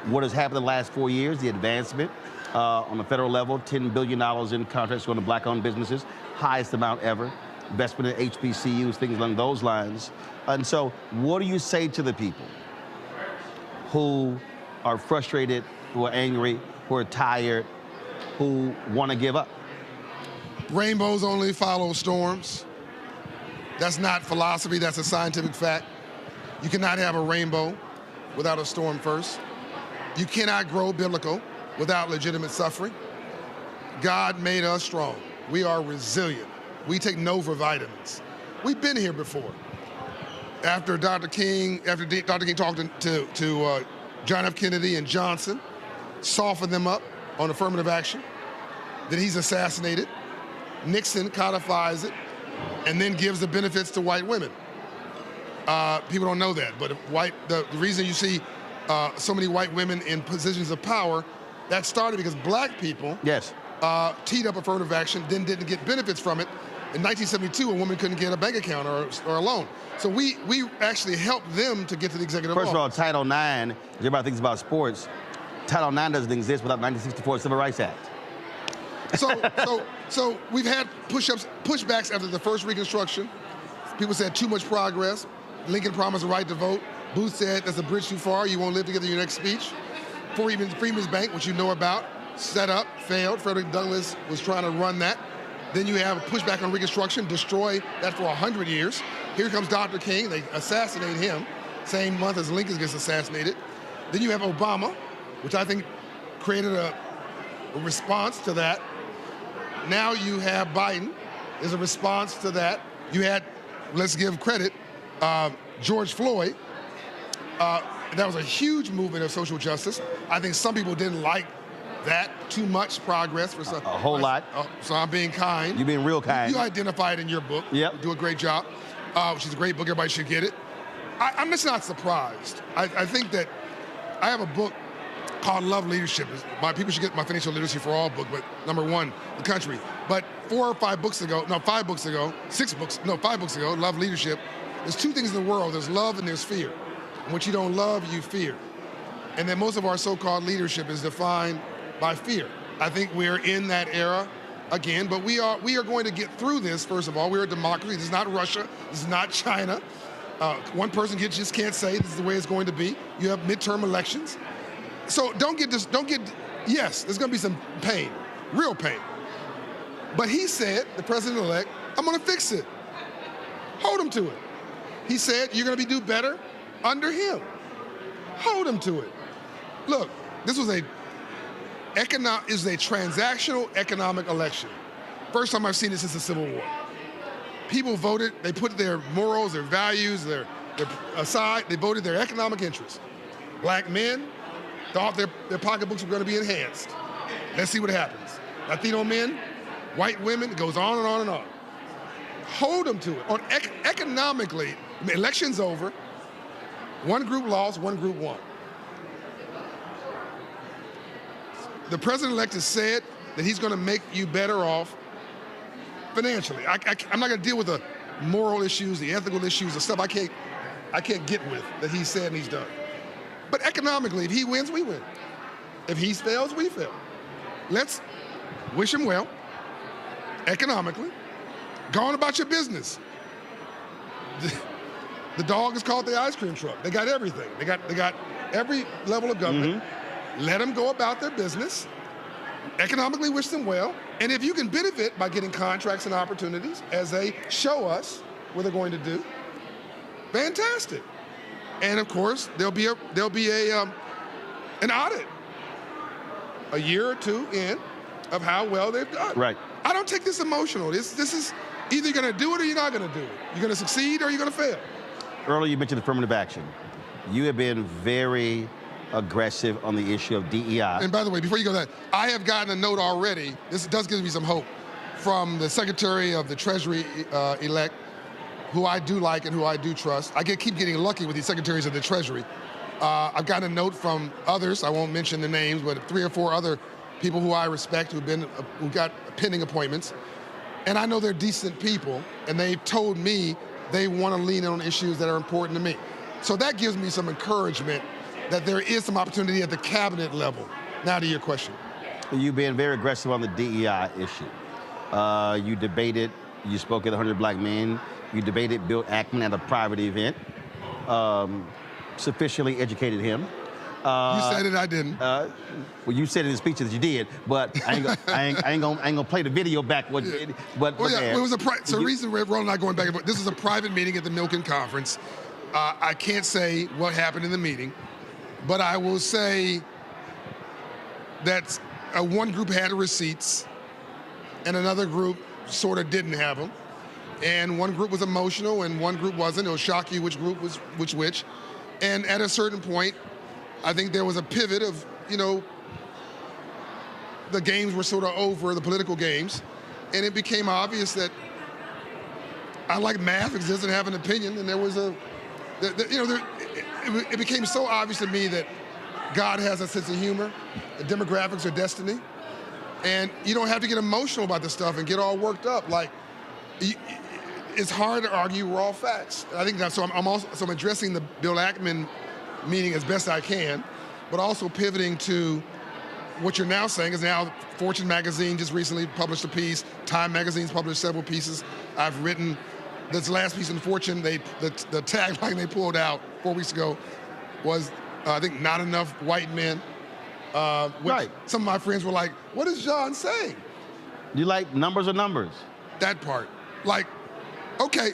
Speaker 2: what has happened in the last 4 years, the advancement on the federal level, $10 billion in contracts going to black-owned businesses, highest amount ever, investment in HBCUs, things along those lines. And so what do you say to the people who are frustrated, who are angry, who are tired, who want to give up?
Speaker 16: Rainbows only follow storms. That's not philosophy, that's a scientific fact. You cannot have a rainbow without a storm first. You cannot grow biblical without legitimate suffering. God made us strong. We are resilient. We take Nova vitamins. We've been here before. After Dr. King talked to John F. Kennedy and Johnson, softened them up on affirmative action, then he's assassinated. Nixon codifies it, and then gives the benefits to white women. People don't know that, but the reason you see so many white women in positions of power, that started because black people teed up affirmative action, then didn't get benefits from it. In 1972, a woman couldn't get a bank account or a loan. So we actually helped them to get to the executive
Speaker 2: First of all, Title IX, everybody thinks about sports, Title IX doesn't exist without the 1964 Civil Rights Act.
Speaker 16: So we've had pushbacks after the first Reconstruction. People said too much progress. Lincoln promised the right to vote. Booth said that's a bridge too far. You won't live together in your next speech. Freeman's Bank, which you know about, set up, failed. Frederick Douglass was trying to run that. Then you have a pushback on Reconstruction, destroy that for 100 years. Here comes Dr. King, they assassinate him, same month as Lincoln gets assassinated. Then you have Obama, which I think created a response to that. Now you have Biden, is a response to that. You had, let's give credit, George Floyd. That was a huge movement of social justice. I think some people didn't like that, too much progress for some.
Speaker 2: A whole lot.
Speaker 16: So I'm being kind.
Speaker 2: You're being real kind.
Speaker 16: You identified in your book.
Speaker 2: Yep.
Speaker 16: You do a great job. Which is a great book. Everybody should get it. I'm just not surprised. I think that I have a book called Love Leadership. People should get my Financial Literacy for All book, but #1, the country. But 5 books ago, Love Leadership, there's 2 things in the world. There's love and there's fear. And what you don't love, you fear. And then most of our so-called leadership is defined by fear. I think we're in that era again, but we are going to get through this. First of all, we're a democracy. This is not Russia. This is not China. One person just can't say this is the way it's going to be. You have midterm elections. So yes, there's going to be some pain, real pain. But he said, the president-elect, I'm going to fix it. Hold him to it. He said, you're going to do better under him. Hold him to it. Look, this was a transactional economic election. First time I've seen it since the Civil War. People voted, they put their morals, their values, their aside, they voted their economic interests. Black men thought their pocketbooks were going to be enhanced. Let's see what happens. Latino men, white women, it goes on and on and on. Hold them to it. Economically, election's over. One group lost, one group won. The president-elect has said that he's going to make you better off financially. I'm not going to deal with the moral issues, the ethical issues, the stuff I can't get with that he said and he's done. But economically, if he wins, we win. If he fails, we fail. Let's wish him well, economically. Go on about your business. The dog is called the ice cream truck. They got everything. They got every level of government. Mm-hmm. Let them go about their business. Economically wish them well. And if you can benefit by getting contracts and opportunities as they show us what they're going to do, fantastic. And of course, there'll be an audit a year or 2 in of how well they've done.
Speaker 2: Right.
Speaker 16: I don't take this emotional. This is either you're going to do it or you're not going to do it. You're going to succeed or you're going to fail.
Speaker 2: Earlier you mentioned affirmative action. You have been very aggressive on the issue of DEI.
Speaker 16: And by the way, before you go that, I have gotten a note already, this does give me some hope, from the Secretary of the Treasury elect, who I do like and who I do trust. I keep getting lucky with these secretaries of the Treasury. I've gotten a note from others, I won't mention the names, but 3 or 4 other people who I respect who got pending appointments. And I know they're decent people, and they've told me they want to lean in on issues that are important to me. So that gives me some encouragement that there is some opportunity at the cabinet level. Now to your question.
Speaker 2: You've been very aggressive on the DEI issue. You debated, you spoke at 100 Black Men, you debated Bill Ackman at a private event, sufficiently educated him.
Speaker 16: You said it, I didn't.
Speaker 2: Well, you said in the speech that you did, but I ain't gonna play the video back. But
Speaker 16: it was so the reason Roland and I going back and forth, this is a private meeting at the Milken Conference. I can't say what happened in the meeting, but I will say that one group had receipts and another group sort of didn't have them. And one group was emotional and one group wasn't. It'll shock you which group was which. And at a certain point, I think there was a pivot of, the games were sort of over, the political games, and it became obvious that I like math because it doesn't have an opinion, and there was it became so obvious to me that God has a sense of humor, the demographics are destiny, and you don't have to get emotional about this stuff and get all worked up. Like, it's hard to argue raw facts. I think that's so. I'm addressing the Bill Ackman meeting as best I can, but also pivoting to what you're now saying is now Fortune magazine just recently published a piece. Time magazine's published several pieces. I've written this last piece in Fortune. The tagline they pulled out 4 weeks ago was, I think, not enough white men. Right. Some of my friends were like, "What is John saying?"
Speaker 2: You like numbers or numbers?
Speaker 16: That part. Like, okay,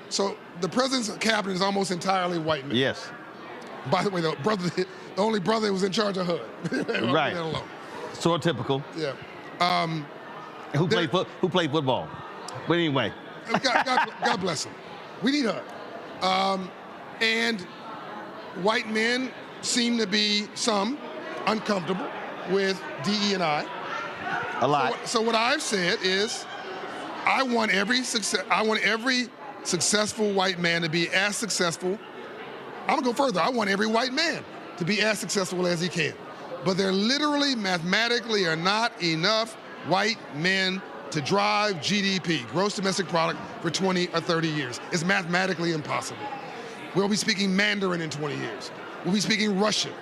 Speaker 16: so the president's cabinet is almost entirely white men.
Speaker 2: Yes.
Speaker 16: By the way, the only brother that was in charge of HUD.
Speaker 2: Right. So typical.
Speaker 16: Yeah.
Speaker 2: Who played football? But anyway.
Speaker 16: God bless him. We need HUD. And white men seem to be uncomfortable with DE&I.
Speaker 2: A lot.
Speaker 16: So what I've said is, I want every successful white man to be as successful. I'm gonna go further. I want every white man to be as successful as he can. But there literally, mathematically, are not enough white men to drive GDP, gross domestic product, for 20 or 30 years. It's mathematically impossible. We'll be speaking Mandarin in 20 years. We'll be speaking Russian.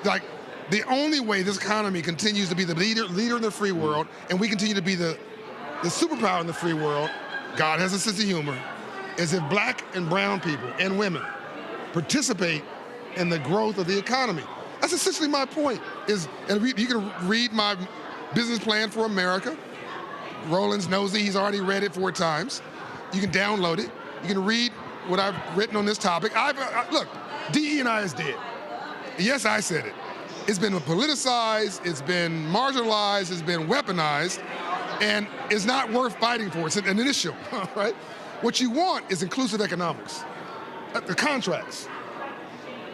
Speaker 16: Like, the only way this economy continues to be the leader in the free world, and we continue to be the superpower in the free world, God has a sense of humor, is if black and brown people and women participate in the growth of the economy. That's essentially my point. You can read my business plan for America. Roland's nosy, he's already read it 4 times. You can download it. You can read what I've written on this topic. Look, DE&I is dead. Yes, I said it. It's been politicized, it's been marginalized, it's been weaponized, and it's not worth fighting for. It's an initial, right? What you want is inclusive economics, the contracts,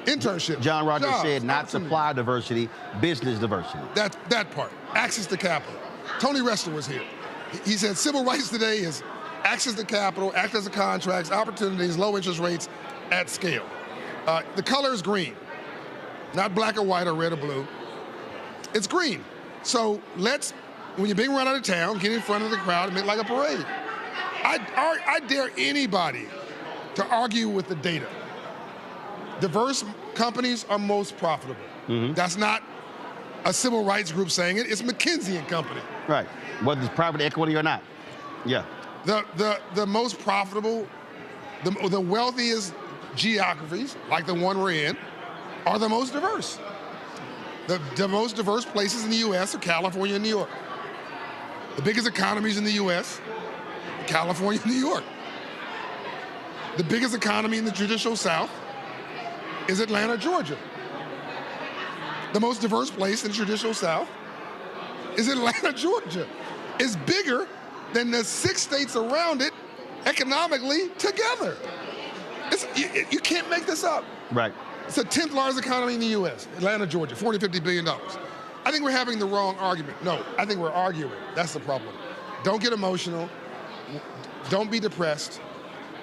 Speaker 16: internship.
Speaker 2: John Rogers
Speaker 16: jobs,
Speaker 2: said not supply diversity, business diversity.
Speaker 16: That part, access to capital. Tony Rester was here. He said civil rights today is access to capital, access to contracts, opportunities, low interest rates at scale. The color is green. Not black or white or red or blue. It's green. So when you're being run out of town, get in front of the crowd and make like a parade. I dare anybody to argue with the data. Diverse companies are most profitable. Mm-hmm. That's not a civil rights group saying it. It's McKinsey & Company.
Speaker 2: Right. Whether it's private equity or not. Yeah.
Speaker 16: The most profitable, the wealthiest geographies, like the one we're in, are the most diverse. The most diverse places in the U.S. are California and New York. The biggest economies in the U.S., California and New York. The biggest economy in the Judicial South is Atlanta, Georgia. The most diverse place in the Judicial South is Atlanta, Georgia. It's bigger than the 6 states around it economically together. You can't make this up.
Speaker 2: Right.
Speaker 16: It's the 10th largest economy in the U.S., Atlanta, Georgia, $40, $50 billion. I think we're having the wrong argument. No, I think we're arguing. That's the problem. Don't get emotional. Don't be depressed.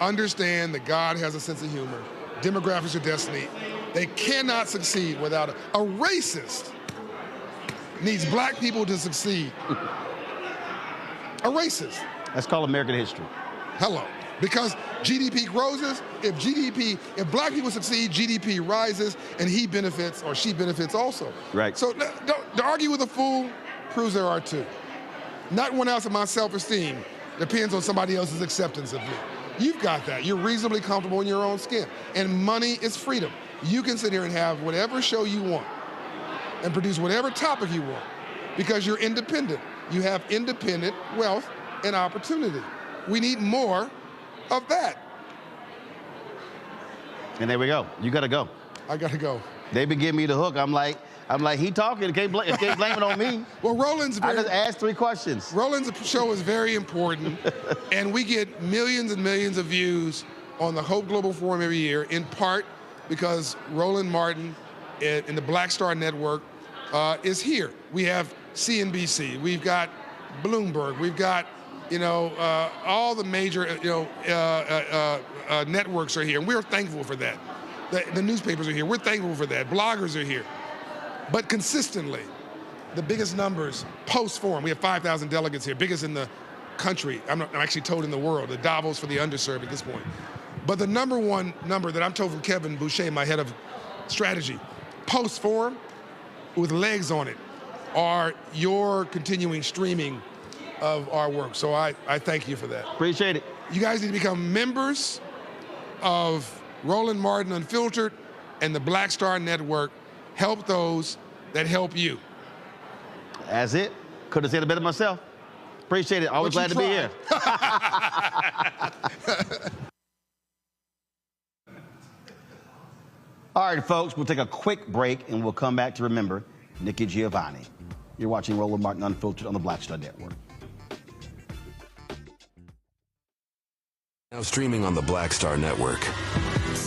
Speaker 16: Understand that God has a sense of humor. Demographics are destiny. They cannot succeed without a racist needs black people to succeed. A racist.
Speaker 2: That's called American history.
Speaker 16: Hello. Because GDP grows, if black people succeed, GDP rises, and he benefits or she benefits also.
Speaker 2: Right.
Speaker 16: So to argue with a fool proves there are two. Not one ounce of my self-esteem depends on somebody else's acceptance of me. You've got that. You're reasonably comfortable in your own skin. And money is freedom. You can sit here and have whatever show you want and produce whatever topic you want because you're independent. You have independent wealth and opportunity. We need more of that.
Speaker 2: And there we go. You got to go.
Speaker 16: I got to go.
Speaker 2: They've been giving me the hook. I'm like, he talking. Can't blame it on me.
Speaker 16: Well, I
Speaker 2: just asked 3 questions.
Speaker 16: Roland's show is very important, and we get millions and millions of views on the Hope Global Forum every year, in part because Roland Martin and the Black Star Network is here. We have CNBC. We've got Bloomberg. We've got all the major networks are here, and we're thankful for that. The newspapers are here. We're thankful for that. Bloggers are here. But consistently, the biggest numbers post-forum, we have 5,000 delegates here, biggest in the country. I'm actually told in the world, the Davos for the underserved at this point. But the number one number that I'm told from Kevin Boucher, my head of strategy, post-forum with legs on it, are your continuing streaming of our work. So I thank you for that.
Speaker 2: Appreciate it.
Speaker 16: You guys need to become members of Roland Martin Unfiltered and the Black Star Network. Help those that help you.
Speaker 2: That's it. Could have said it better myself. Appreciate it. Always glad to be here. All right, folks, we'll take a quick break and we'll come back to remember Nikki Giovanni. You're watching Roland Martin Unfiltered on the Black Star Network.
Speaker 13: Now streaming on the Black Star Network.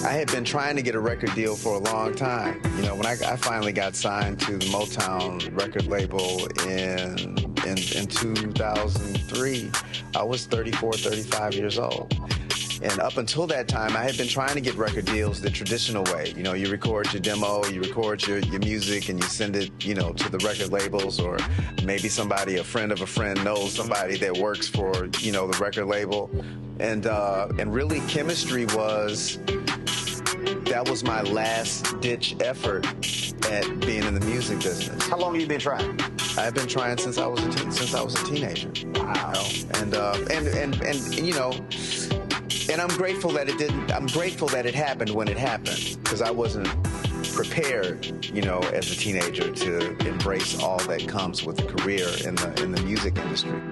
Speaker 14: I had been trying to get a record deal for a long time. You know, when I finally got signed to the Motown record label in 2003, I was 34, 35 years old. And up until that time, I had been trying to get record deals the traditional way. You know, you record your demo, you record your music, and you send it, you know, to the record labels, or maybe somebody, a friend of a friend, knows somebody that works for, you know, the record label. And really, chemistry that was my last-ditch effort at being in the music business.
Speaker 2: How long have you been trying?
Speaker 14: I've been trying since I was a teenager. Wow. You know? And you know. And I'm grateful that it didn't. I'm grateful that it happened when it happened, because I wasn't prepared, you know, as a teenager to embrace all that comes with a career in the music industry.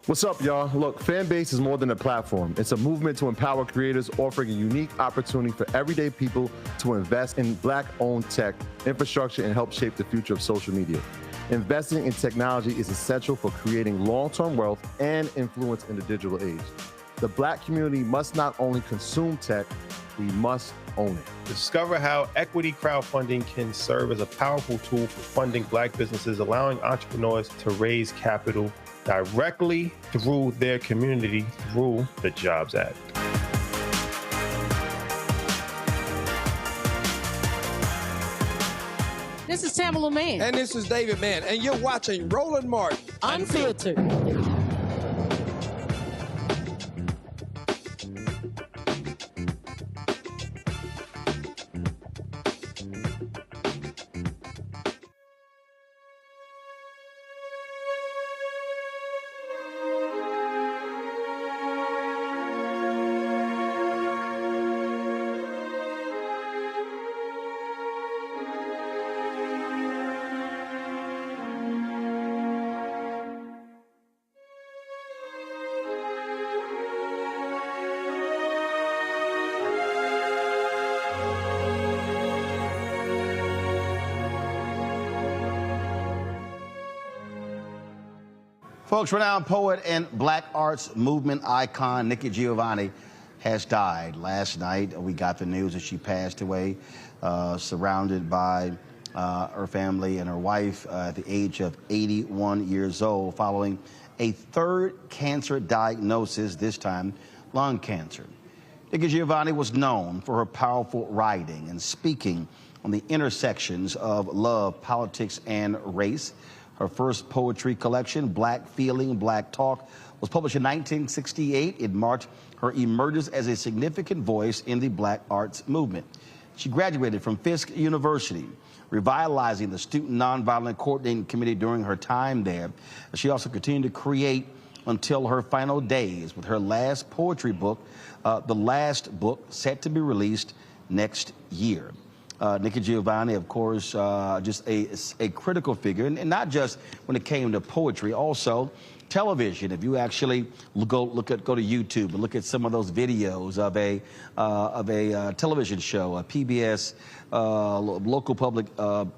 Speaker 10: What's up, y'all? Look, Fanbase is more than a platform. It's a movement to empower creators, offering a unique opportunity for everyday people to invest in Black-owned tech, infrastructure, and help shape the future of social media. Investing in technology is essential for creating long-term wealth and influence in the digital age. The Black community must not only consume tech, we must own it.
Speaker 12: Discover how equity crowdfunding can serve as a powerful tool for funding Black businesses, allowing entrepreneurs to raise capital directly through their community through the Jobs Act.
Speaker 21: This is Tamala Mann.
Speaker 22: And this is David Mann. And you're watching Roland Martin
Speaker 21: Unfiltered.
Speaker 2: Folks, renowned poet and Black arts movement icon Nikki Giovanni has died. Last night, we got the news that she passed away, surrounded by her family and her wife at the age of 81 years old, following a third cancer diagnosis, this time lung cancer. Nikki Giovanni was known for her powerful writing and speaking on the intersections of love, politics, and race. Her first poetry collection, Black Feeling, Black Talk, was published in 1968. It marked her emergence as a significant voice in the Black arts movement. She graduated from Fisk University, revitalizing the Student Nonviolent Coordinating Committee during her time there. She also continued to create until her final days with her last poetry book, The Last Book, set to be released next year. Nikki Giovanni, of course, just a critical figure, and not just when it came to poetry, also television. If you actually go to YouTube and look at some of those videos of a television show, a PBS local public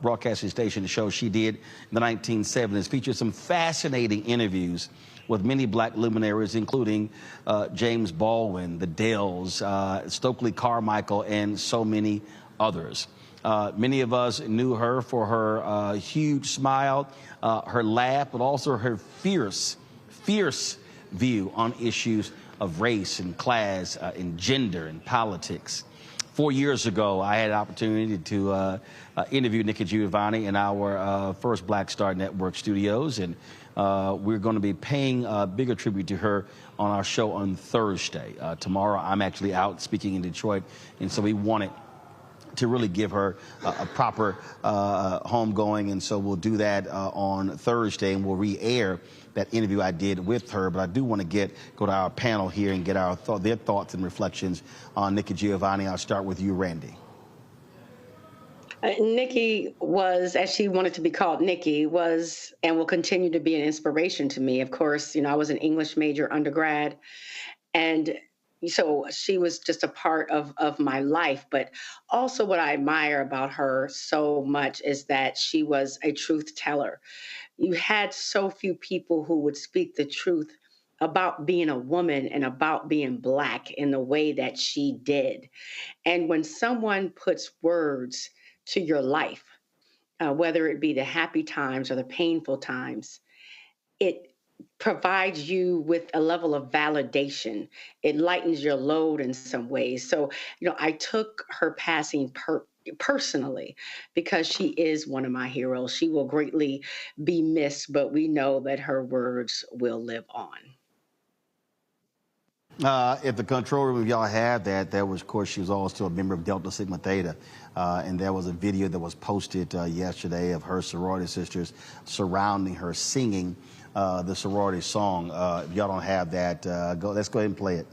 Speaker 2: broadcasting station show she did in the 1970s, featured some fascinating interviews with many Black luminaries, including James Baldwin, the Dells, Stokely Carmichael, and so many others. Many of us knew her for her huge smile, her laugh, but also her fierce view on issues of race and class and gender and politics. 4 years ago, I had an opportunity to interview Nikki Giovanni in our first Black Star Network studios, and we're going to be paying a bigger tribute to her on our show on Thursday. Tomorrow, I'm actually out speaking in Detroit, and so we wanted to really give her a proper homegoing. And so we'll do that on Thursday, and we'll re-air that interview I did with her. But I do want to go to our panel here and get their thoughts and reflections on Nikki Giovanni. I'll start with you, Randy.
Speaker 9: Nikki was, as she wanted to be called, Nikki was and will continue to be an inspiration to me. Of course, I was an English major undergrad, and so she was just a part of my life. But also what I admire about her so much is that she was a truth teller. You had so few people who would speak the truth about being a woman and about being Black in the way that she did. And when someone puts words to your life, whether it be the happy times or the painful times, it provides you with a level of validation. It lightens your load in some ways. So, I took her passing personally because she is one of my heroes. She will greatly be missed, but we know that her words will live on.
Speaker 2: At the control room, y'all had that was, of course, she was also a member of Delta Sigma Theta. And there was a video that was posted yesterday of her sorority sisters surrounding her singing the sorority song. If y'all don't have that, let's go ahead and play it.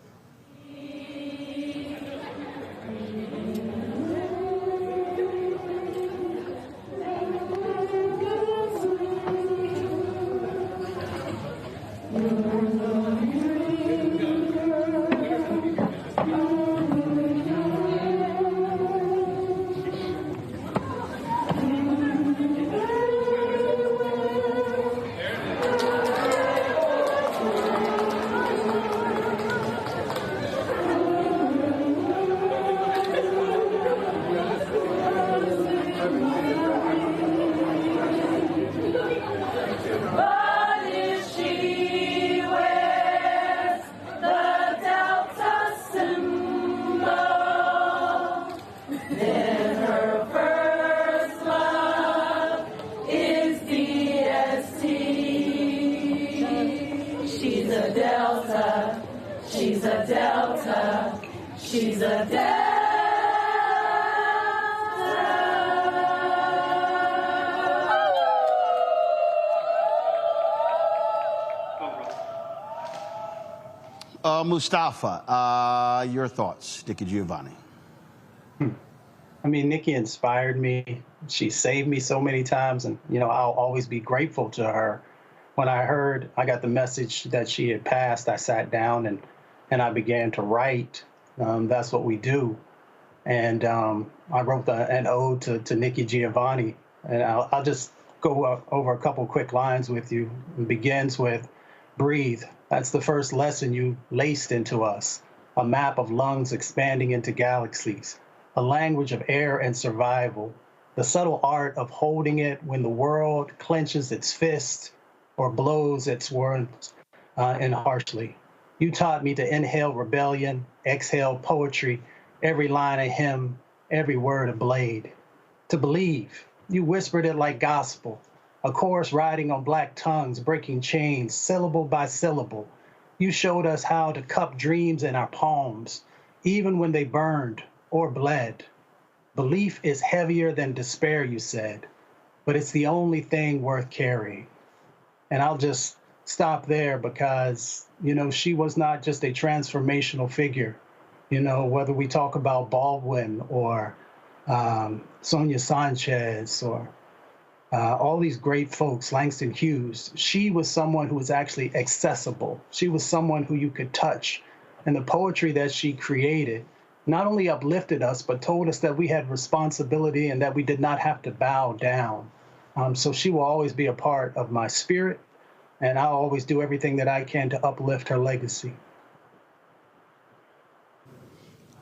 Speaker 2: Mustafa, your thoughts, Nikki Giovanni.
Speaker 20: I mean, Nikki inspired me. She saved me so many times, and I'll always be grateful to her. When I got the message that she had passed, I sat down and I began to write. That's what we do. And I wrote an ode to Nikki Giovanni, and I'll just go over a couple quick lines with you. It begins with, breathe. That's the first lesson you laced into us. A map of lungs expanding into galaxies. A language of air and survival. The subtle art of holding it when the world clenches its fist or blows its words in harshly. You taught me to inhale rebellion, exhale poetry, every line a hymn, every word a blade. To believe, you whispered it like gospel. A chorus riding on Black tongues, breaking chains, syllable by syllable. You showed us how to cup dreams in our palms, even when they burned or bled. Belief is heavier than despair, you said, but it's the only thing worth carrying. And I'll just stop there because, she was not just a transformational figure. Whether we talk about Baldwin or Sonia Sanchez or all these great folks, Langston Hughes, she was someone who was actually accessible. She was someone who you could touch. And the poetry that she created not only uplifted us, but told us that we had responsibility and that we did not have to bow down. So she will always be a part of my spirit, and I'll always do everything that I can to uplift her legacy.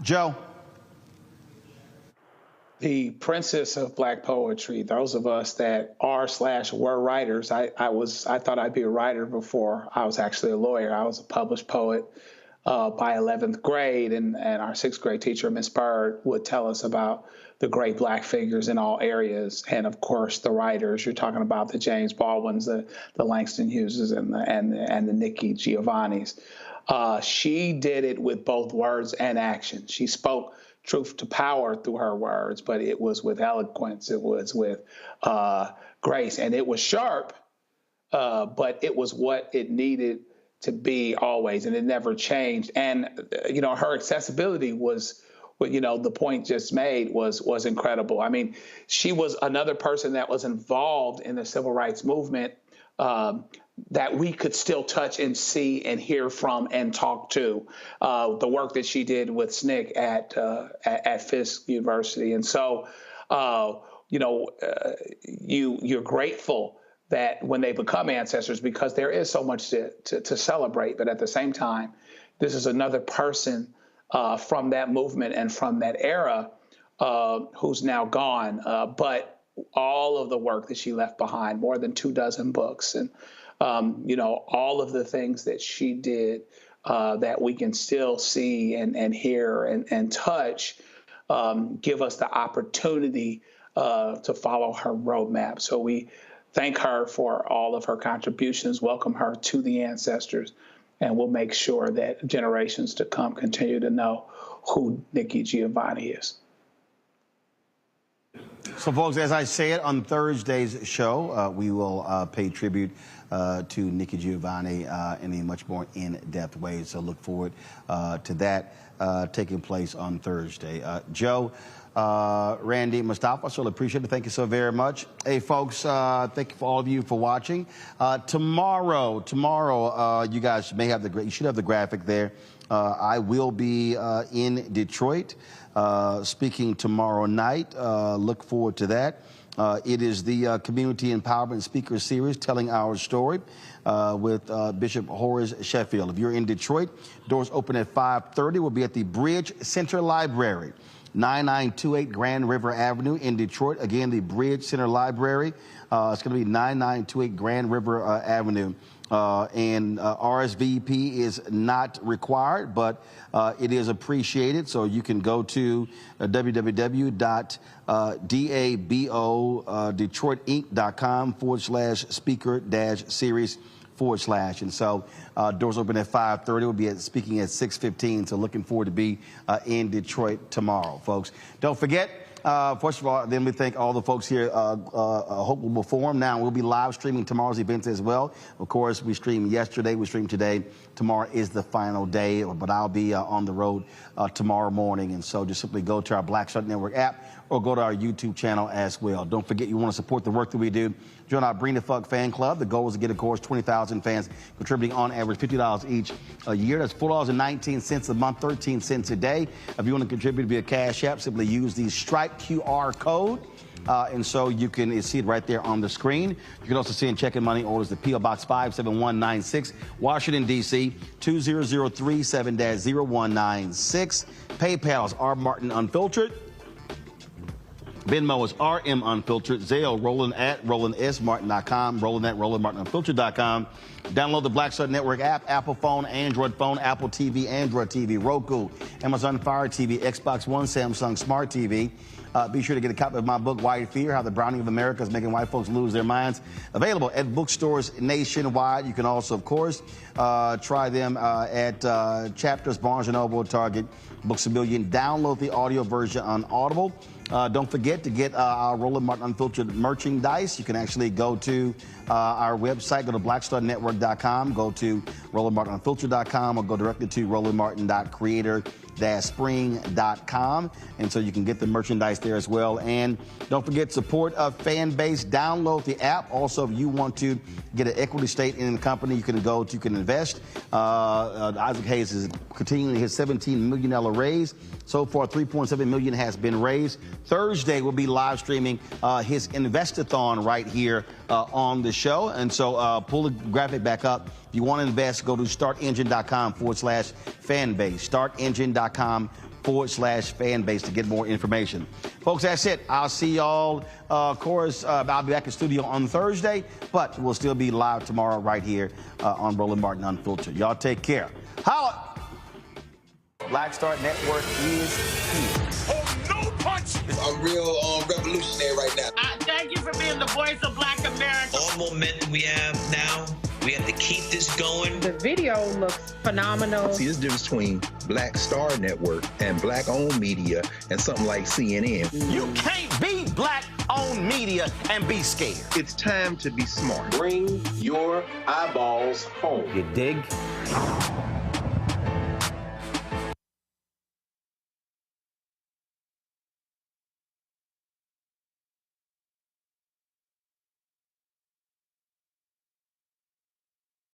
Speaker 2: Joe.
Speaker 19: The princess of Black poetry, those of us that are/were writers. I thought I'd be a writer before I was actually a lawyer. I was a published poet by 11th grade, and our 6th grade teacher, Miss Bird, would tell us about the great Black figures in all areas, and of course the writers. You're talking about the James Baldwins, the Langston Hugheses, and the Nikki Giovannis. She did it with both words and action. She spoke truth to power through her words, but it was with eloquence. It was with grace, and it was sharp, but it was what it needed to be always, and it never changed. And, her accessibility was, the point just made was incredible. I mean, she was another person that was involved in the civil rights movement that we could still touch and see and hear from and talk to. The work that she did with SNCC at Fisk University. And so, you're grateful that when they become ancestors, because there is so much to celebrate. But at the same time, this is another person from that movement and from that era who's now gone. But all of the work that she left behind, more than 24 books, and all of the things that she did that we can still see and hear and touch, give us the opportunity to follow her roadmap. So we thank her for all of her contributions, welcome her to the ancestors, and we'll make sure that generations to come continue to know who Nikki Giovanni is.
Speaker 2: So, folks, as I said on Thursday's show, we will pay tribute to Nikki Giovanni in a much more in-depth way. So look forward to that taking place on Thursday. Joe, Randy, Mustafa, so appreciate it. Thank you so very much. Hey, folks, thank you for all of you for watching. Tomorrow, you guys may have you should have the graphic there. I will be in Detroit speaking tomorrow night. Look forward to that. It is the Community Empowerment Speaker Series, Telling Our Story, with Bishop Horace Sheffield. If you're in Detroit, doors open at 5:30. We'll be at the Bridge Center Library, 9928 Grand River Avenue in Detroit. Again, the Bridge Center Library. It's going to be 9928 Grand River Avenue. And RSVP is not required, but it is appreciated. So you can go to www.dabodetroitinc.com/speaker-series/. And so doors open at 5:30. We'll be speaking at 6:15. So looking forward to be in Detroit tomorrow, folks. Don't forget, first of all, then we thank all the folks here. Hope will form. Now, we'll be live streaming tomorrow's events as well. Of course, we streamed yesterday. We streamed today. Tomorrow is the final day, but I'll be on the road tomorrow morning. And so just simply go to our Black Start Network app or go to our YouTube channel as well. Don't forget, you want to support the work that we do. Join our Bring the Fuck fan club. The goal is to get, of course, 20,000 fans contributing on average $50 each a year. That's $4.19 a month, 13 cents a day. If you want to contribute via Cash App, simply use the Stripe QR code. And so you can see it right there on the screen. You can also see in checking money orders the P.O. Box 57196, Washington, D.C., 20037-0196. PayPal is R. Martin Unfiltered. Venmo is RM Unfiltered. Zelle, Roland at RolandSMartin.com. Roland at RolandMartinUnfiltered.com. Download the Black Start Network app, Apple phone, Android phone, Apple TV, Android TV, Roku, Amazon Fire TV, Xbox One, Samsung Smart TV. Be sure to get a copy of my book, White Fear, How the Browning of America is Making White Folks Lose Their Minds. Available at bookstores nationwide. You can also, of course, try them at Chapters, Barnes & Noble, Target, Books A Million. Download the audio version on Audible. Don't forget to get our Roland Martin Unfiltered merchandise. You can actually go to our website, go to blackstarnetwork.com, go to RolandMartinUnfiltered.com, or go directly to RolandMartin.creator-spring.com. And so you can get the merchandise there as well. And don't forget, support of Fanbase. Download the app. Also, if you want to get an equity stake in the company, you can invest. Isaac Hayes is continuing his $17 million raise. So far, $3.7 million has been raised. Thursday, we'll be live streaming his Investathon right here on the show. And so pull the graphic back up. If you want to invest, go to StartEngine.com/Fanbase. StartEngine.com/Fanbase to get more information. Folks, that's it. I'll see y'all. Of course, I'll be back in studio on Thursday, but we'll still be live tomorrow right here on Roland Martin Unfiltered. Y'all take care. Holla! Black Start Network is here.
Speaker 22: Oh, no punch! I'm real revolutionary right now.
Speaker 17: Thank you for being the voice of Black America.
Speaker 18: All momentum we have now, we have to keep this
Speaker 22: keep going.
Speaker 4: The video looks phenomenal.
Speaker 17: See, there's a difference between Black Star Network and Black-owned media and something like CNN.
Speaker 18: You can't be Black-owned media and be scared.
Speaker 17: It's time to be smart.
Speaker 22: Bring your eyeballs home.
Speaker 18: You dig?